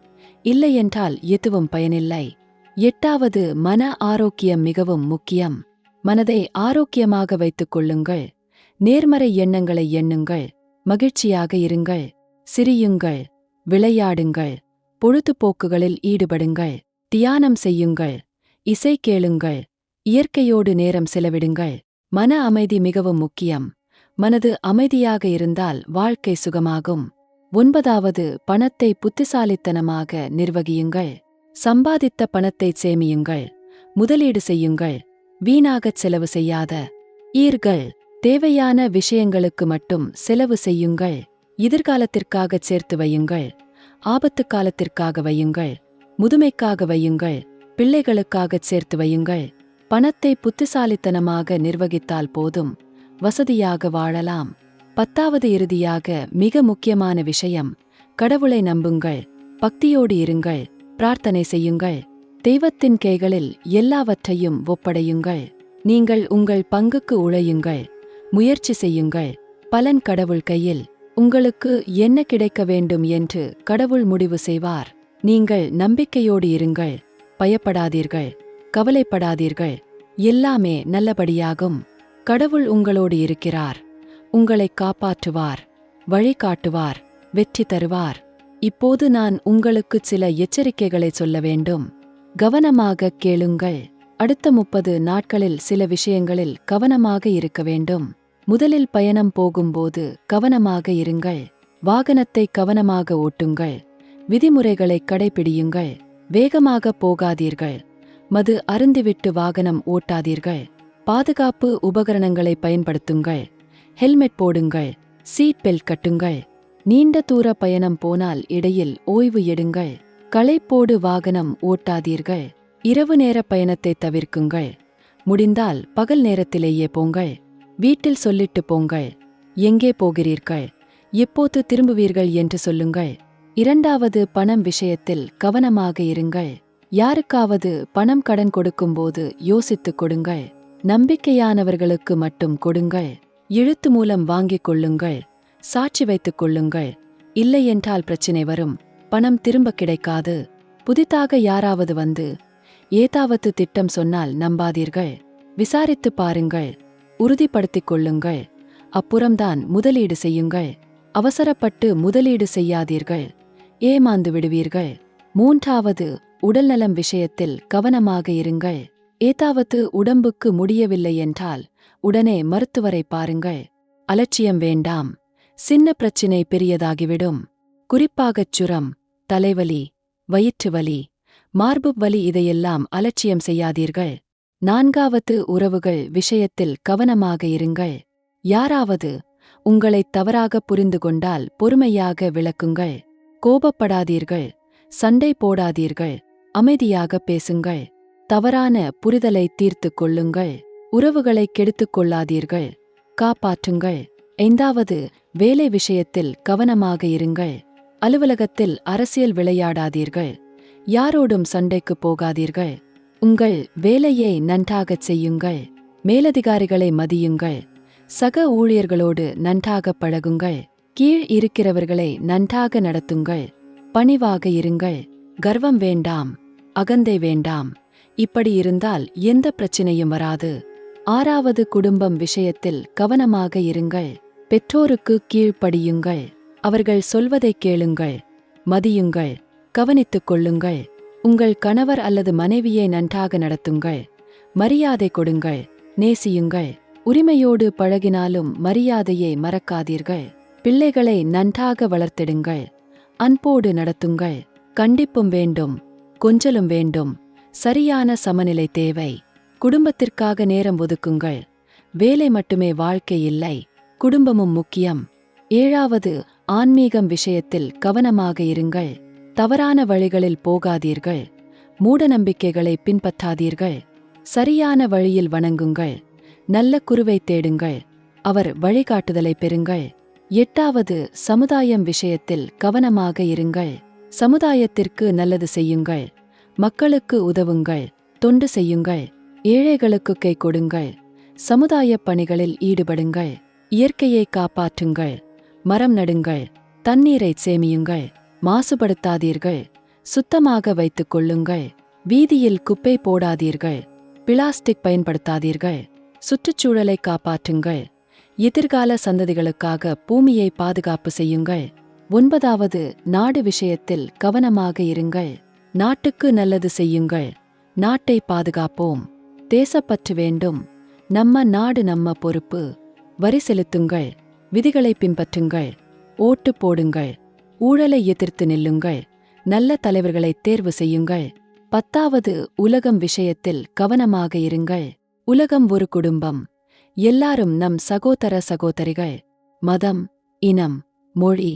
இல்லையென்றால் எதுவும் பயனில்லை. 8வது, மன ஆரோக்கியம் மிகவும் முக்கியம். மனதை ஆரோக்கியமாக வைத்துக் கொள்ளுங்கள். நேர்மறை எண்ணங்களை எண்ணுங்கள். மகிழ்ச்சியாக இருங்கள். சிரியுங்கள். விளையாடுங்கள். பொழுதுபோக்குகளில் ஈடுபடுங்கள். தியானம் செய்யுங்கள். இசை கேளுங்கள். இயற்கையோடு நேரம் செலவிடுங்கள். மன அமைதி மிகவும் முக்கியம். மனது அமைதியாக இருந்தால் வாழ்க்கை சுகமாகும். 9வது, பணத்தை புத்திசாலித்தனமாக நிர்வகியுங்கள். சம்பாதித்த பணத்தை சேமியுங்கள். முதலீடு செய்யுங்கள். வீணாகச் செலவு செய்யாத ஈர்கள். தேவையான விஷயங்களுக்கு மட்டும் செலவு செய்யுங்கள். எதிர்காலத்திற்காகச் சேர்த்து வையுங்கள். ஆபத்து காலத்திற்காக வையுங்கள். முதுமைக்காக வையுங்கள். பிள்ளைகளுக்காகச் சேர்த்து வையுங்கள். பணத்தை புத்திசாலித்தனமாக நிர்வகித்தால் போதும், வசதியாக வாழலாம். 10வது, இறுதியாக மிக முக்கியமான விஷயம், கடவுளை நம்புங்கள். பக்தியோடு இருங்கள். பிரார்த்தனை செய்யுங்கள். தெய்வத்தின் கைகளில் எல்லாவற்றையும் ஒப்படையுங்கள். நீங்கள் உங்கள் பங்குக்கு உழையுங்கள். முயற்சி செய்யுங்கள். பலன் கடவுள் கையில். உங்களுக்கு என்ன கிடைக்க வேண்டும் என்று கடவுள் முடிவு செய்வார். நீங்கள் நம்பிக்கையோடு இருங்கள். பயப்படாதீர்கள். கவலைப்படாதீர்கள். எல்லாமே நல்லபடியாகும். கடவுள் உங்களோடு இருக்கிறார். உங்களை காப்பாற்றுவார். வழிகாட்டுவார். வெற்றி தருவார். இப்போது நான் உங்களுக்கு சில எச்சரிக்கைகளை சொல்ல வேண்டும். கவனமாக கேளுங்கள். அடுத்த 30 நாட்களில் சில விஷயங்களில் கவனமாக இருக்க வேண்டும். முதலில் பயணம் போகும்போது கவனமாக இருங்கள். வாகனத்தை கவனமாக ஓட்டுங்கள். விதிமுறைகளை கடைபிடியுங்கள். வேகமாக போகாதீர்கள். மது அருந்திவிட்டு வாகனம் ஓட்டாதீர்கள். பாதுகாப்பு உபகரணங்களை பயன்படுத்துங்கள். ஹெல்மெட் போடுங்கள். சீட் பெல்ட் கட்டுங்கள். நீண்ட தூர பயணம் போனால் இடையில் ஓய்வு எடுங்கள். களைப்போடு வாகனம் ஓட்டாதீர்கள். இரவு நேர பயணத்தை தவிர்க்குங்கள். முடிந்தால் பகல் நேரத்திலேயே போங்கள். வீட்டில் சொல்லிட்டு போங்கள். எங்கே போகிறீர்கள், எப்போது திரும்புவீர்கள் என்று சொல்லுங்கள். 2வது, பணம் விஷயத்தில் கவனமாக இருங்கள். யாருக்காவது பணம் கடன் கொடுக்கும்போது யோசித்துக் கொடுங்கள். நம்பிக்கையானவர்களுக்கு மட்டும் கொடுங்கள். எழுத்து மூலம் வாங்கிக் கொள்ளுங்கள். சாட்சி வைத்துக் கொள்ளுங்கள். இல்லையென்றால் பிரச்சினை வரும். பணம் திரும்ப கிடைக்காது. புதிதாக யாராவது வந்து ஏதாவது திட்டம் சொன்னால் நம்பாதீர்கள். விசாரித்து பாருங்கள். உறுதிப்படுத்திக் கொள்ளுங்கள். அப்புறம்தான் முதலீடு செய்யுங்கள். அவசரப்பட்டு முதலீடு செய்யாதீர்கள். ஏமாந்து விடுவீர்கள். 3வது, உடல்நலம் விஷயத்தில் கவனமாக இருங்கள். ஏதாவது உடம்புக்கு முடியவில்லை என்றால் உடனே மருத்துவரை பாருங்கள். அலட்சியம் வேண்டாம். சின்ன பிரச்சினை பெரியதாகிவிடும். குறிப்பாகச் சுரம், தலைவலி, வயிற்று வலி, மார்பு வலி, இதையெல்லாம் அலட்சியம் செய்யாதீர்கள். 4வது, உறவுகள் விஷயத்தில் கவனமாக இருங்கள். யாராவது உங்களை தவறாக புரிந்து கொண்டால் பொறுமையாக விளக்குங்கள். கோபப்படாதீர்கள். சண்டை போடாதீர்கள். அமைதியாக பேசுங்கள். தவறான புரிதலை தீர்த்து கொள்ளுங்கள். உறவுகளை கெடுத்துக் கொள்ளாதீர்கள். காப்பாற்றுங்கள். 5வது, வேலை விஷயத்தில் கவனமாக இருங்கள். அலுவலகத்தில் அரசியல் விளையாடாதீர்கள். யாரோடும் சண்டைக்கு போகாதீர்கள். உங்கள் வேலையை நன்றாகச் செய்யுங்கள். மேலதிகாரிகளை மதியுங்கள். சக ஊழியர்களோடு நன்றாக பழகுங்கள். கீழ் இருக்கிறவர்களை நன்றாக நடத்துங்கள். பணிவாக இருங்கள். கர்வம் வேண்டாம். அகந்தை வேண்டாம். இப்படி இருந்தால் எந்த பிரச்சினையும் வராது. 6வது, குடும்பம் விஷயத்தில் கவனமாக இருங்கள். பெற்றோருக்கு கீழ்ப்படியுங்கள். அவர்கள் சொல்வதை கேளுங்கள். மதியுங்கள். கவனித்துக் கொள்ளுங்கள். உங்கள் கணவர் அல்லது மனைவியை நன்றாக நடத்துங்கள். மரியாதை கொடுங்கள். நேசியுங்கள். உரிமையோடு பழகினாலும் மரியாதையை மறக்காதீர்கள். பிள்ளைகளை நன்றாக வளர்த்திடுங்கள். அன்போடு நடத்துங்கள். கண்டிப்பும் வேண்டும். கொஞ்சலும் வேண்டும். சரியான சமநிலை தேவை. குடும்பத்திற்காக நேரம் ஒதுக்குங்கள். வேலை மட்டுமே வாழ்க்கை இல்லை, குடும்பமும் முக்கியம். 7வது, ஆன்மீகம் விஷயத்தில் கவனமாக இருங்கள். தவறான வழிகளில் போகாதீர்கள். மூடநம்பிக்கைகளை பின்பற்றாதீர்கள். சரியான வழியில் வணங்குங்கள். நல்ல குருவை தேடுங்கள். அவர் வழிகாட்டுதலை பெறுங்கள். 8வது, சமுதாயம் விஷயத்தில் கவனமாக இருங்கள். சமுதாயத்திற்கு நல்லது செய்யுங்கள். மக்களுக்கு உதவுங்கள். தொண்டு செய்யுங்கள். ஏழைகளுக்கு கை கொடுங்கள். சமுதாயப் பணிகளில் ஈடுபடுங்கள். இயற்கையை காப்பாற்றுங்கள். மரம் நடுங்கள். தண்ணீரை சேமியுங்கள். மாசுபடுத்தாதீர்கள். சுத்தமாக வைத்துக் கொள்ளுங்கள். வீதியில் குப்பை போடாதீர்கள். பிளாஸ்டிக் பயன்படுத்தாதீர்கள். சுற்றுச்சூழலை காப்பாற்றுங்கள். எதிர்கால சந்ததிகளுக்காக பூமியை பாதுகாப்பு செய்யுங்கள். 9வது, நாடு விஷயத்தில் கவனமாக இருங்கள். நாட்டுக்கு நல்லது செய்யுங்கள். நாட்டை பாதுகாப்போம். தேசப்பற்று வேண்டும். நம்ம நாடு நம்ம பொறுப்பு. வரி செலுத்துங்கள். விதிகளை பின்பற்றுங்கள். ஓட்டு போடுங்கள். ஊழலை எதிர்த்து நில்லுங்கள். நல்ல தலைவர்களை தேர்வு செய்யுங்கள். 10வது, உலகம் விஷயத்தில் கவனமாக இருங்கள். உலகம் ஒரு குடும்பம். எல்லாரும் நம் சகோதர சகோதரிகள். மதம், இனம், மொழி,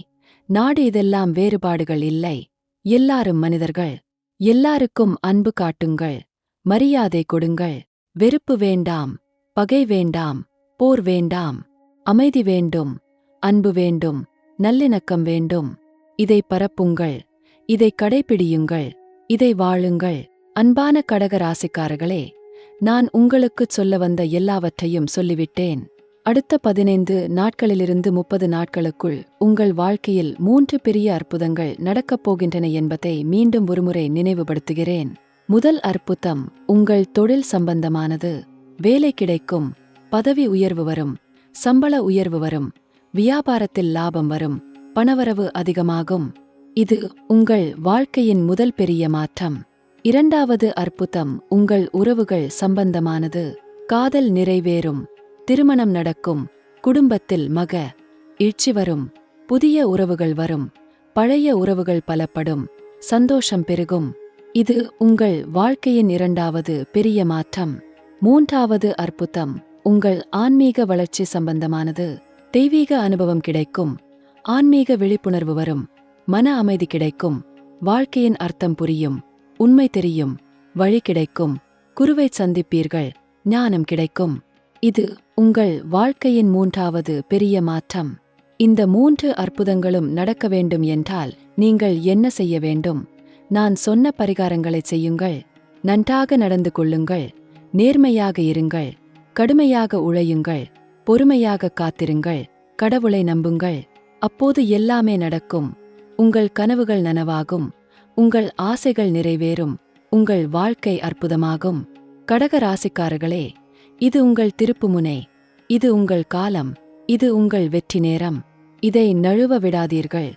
நாடு இதெல்லாம் வேறுபாடுகள் இல்லை. எல்லாரும் மனிதர்கள். எல்லாருக்கும் அன்பு காட்டுங்கள். மரியாதை கொடுங்கள். வெறுப்பு வேண்டாம். பகை வேண்டாம். போர் வேண்டாம். அமைதி வேண்டும். அன்பு வேண்டும். நல்லிணக்கம் வேண்டும். இதை பரப்புங்கள். இதை கடைபிடியுங்கள். இதை வாழுங்கள். அன்பான கடக ராசிக்காரர்களே, நான் உங்களுக்குச் சொல்ல வந்த எல்லாவற்றையும் சொல்லிவிட்டேன். அடுத்த 15 நாட்களிலிருந்து 30 நாட்களுக்குள் உங்கள் வாழ்க்கையில் 3 பெரிய அற்புதங்கள் நடக்கப் போகின்றன என்பதை மீண்டும் ஒருமுறை நினைவுபடுத்துகிறேன். முதல் அற்புதம் உங்கள் தொழில் சம்பந்தமானது. வேலை கிடைக்கும். பதவி உயர்வு வரும். சம்பள உயர்வு வரும். வியாபாரத்தில் லாபம் வரும். பணவரவு அதிகமாகும். இது உங்கள் வாழ்க்கையின் முதல் பெரிய மாற்றம். 2வது அற்புதம் உங்கள் உறவுகள் சம்பந்தமானது. காதல் நிறைவேறும். திருமணம் நடக்கும். குடும்பத்தில் எழுச்சி வரும். புதிய உறவுகள் வரும். பழைய உறவுகள் பலப்படும். சந்தோஷம் பெருகும். இது உங்கள் வாழ்க்கையின் 2வது பெரிய மாற்றம். 3வது அற்புதம் உங்கள் ஆன்மீக வளர்ச்சி சம்பந்தமானது. தெய்வீக அனுபவம் கிடைக்கும். ஆன்மீக விழிப்புணர்வு வரும். மன அமைதி கிடைக்கும். வாழ்க்கையின் அர்த்தம் புரியும். உண்மை தெரியும். வழி கிடைக்கும். குருவை சந்திப்பீர்கள். ஞானம் கிடைக்கும். இது உங்கள் வாழ்க்கையின் 3வது பெரிய மாற்றம். இந்த 3 அற்புதங்களும் நடக்க வேண்டும் என்றால் நீங்கள் என்ன செய்ய வேண்டும்? நான் சொன்ன பரிகாரங்களைச் செய்யுங்கள். நன்றாக நடந்து கொள்ளுங்கள். நேர்மையாக இருங்கள். கடுமையாக உழையுங்கள். பொறுமையாக காத்திருங்கள். கடவுளை நம்புங்கள். அப்போது எல்லாமே நடக்கும். உங்கள் கனவுகள் நனவாகும். உங்கள் ஆசைகள் நிறைவேறும். உங்கள் வாழ்க்கை அற்புதமாகும். கடக ராசிக்காரர்களே, இது உங்கள் திருப்புமுனை. இது உங்கள் காலம். இது உங்கள் வெற்றி நேரம். இதை நழுவ விடாதீர்கள்.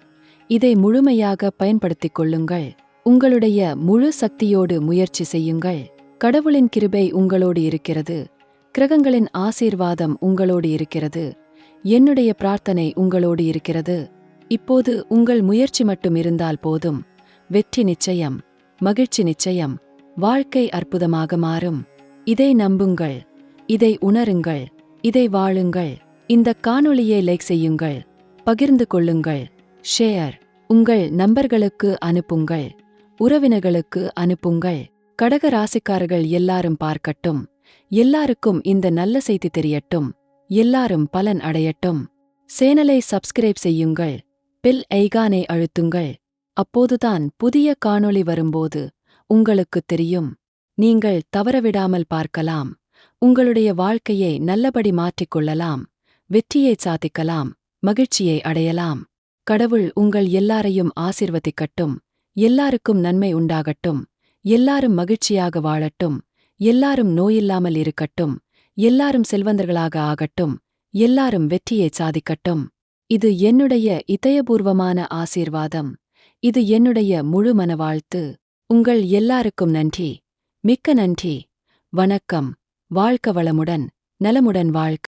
இதை முழுமையாக பயன்படுத்திக் கொள்ளுங்கள். உங்களுடைய முழு சக்தியோடு முயற்சி செய்யுங்கள். கடவுளின் கிருபை உங்களோடு இருக்கிறது. கிரகங்களின் ஆசீர்வாதம் உங்களோடு இருக்கிறது. என்னுடைய பிரார்த்தனை உங்களோடு இருக்கிறது. இப்போது உங்கள் முயற்சி மட்டும் இருந்தால் போதும். வெற்றி நிச்சயம். மகிழ்ச்சி நிச்சயம். வாழ்க்கை அற்புதமாக மாறும். இதை நம்புங்கள். இதை உணருங்கள். இதை வாழுங்கள். இந்த காணொளியை லைக் செய்யுங்கள். பகிர்ந்து கொள்ளுங்கள். ஷேர். உங்கள் நண்பர்களுக்கு அனுப்புங்கள். உறவினர்களுக்கு அனுப்புங்கள். கடக ராசிக்காரர்கள் எல்லாரும் பார்க்கட்டும். எல்லாருக்கும் இந்த நல்ல செய்தி தெரியட்டும். எல்லாரும் பலன் அடையட்டும். சேனலை சப்ஸ்கிரைப் செய்யுங்கள். பெல் ஐகானை அழுத்துங்கள். அப்போதுதான் புதிய காணொளி வரும்போது உங்களுக்குத் தெரியும். நீங்கள் தவறவிடாமல் பார்க்கலாம். உங்களுடைய வாழ்க்கையை நல்லபடி மாற்றிக்கொள்ளலாம். வெற்றியை சாதிக்கலாம். மகிழ்ச்சியை அடையலாம். கடவுள் உங்கள் எல்லாரையும் ஆசீர்வதிக்கட்டும். எல்லாருக்கும் நன்மை உண்டாகட்டும். எல்லாரும் மகிழ்ச்சியாக வாழட்டும். எல்லாரும் நோயில்லாமல் இருக்கட்டும். எல்லாரும் செல்வந்தர்களாக ஆகட்டும். எல்லாரும் வெற்றியை சாதிக்கட்டும். இது என்னுடைய இதயபூர்வமான ஆசீர்வாதம். இது என்னுடைய முழு மனவாழ்த்து. உங்கள் எல்லாருக்கும் நன்றி. மிக்க நன்றி. வணக்கம். வாழ்க வளமுடன். நலமுடன் வாழ்க.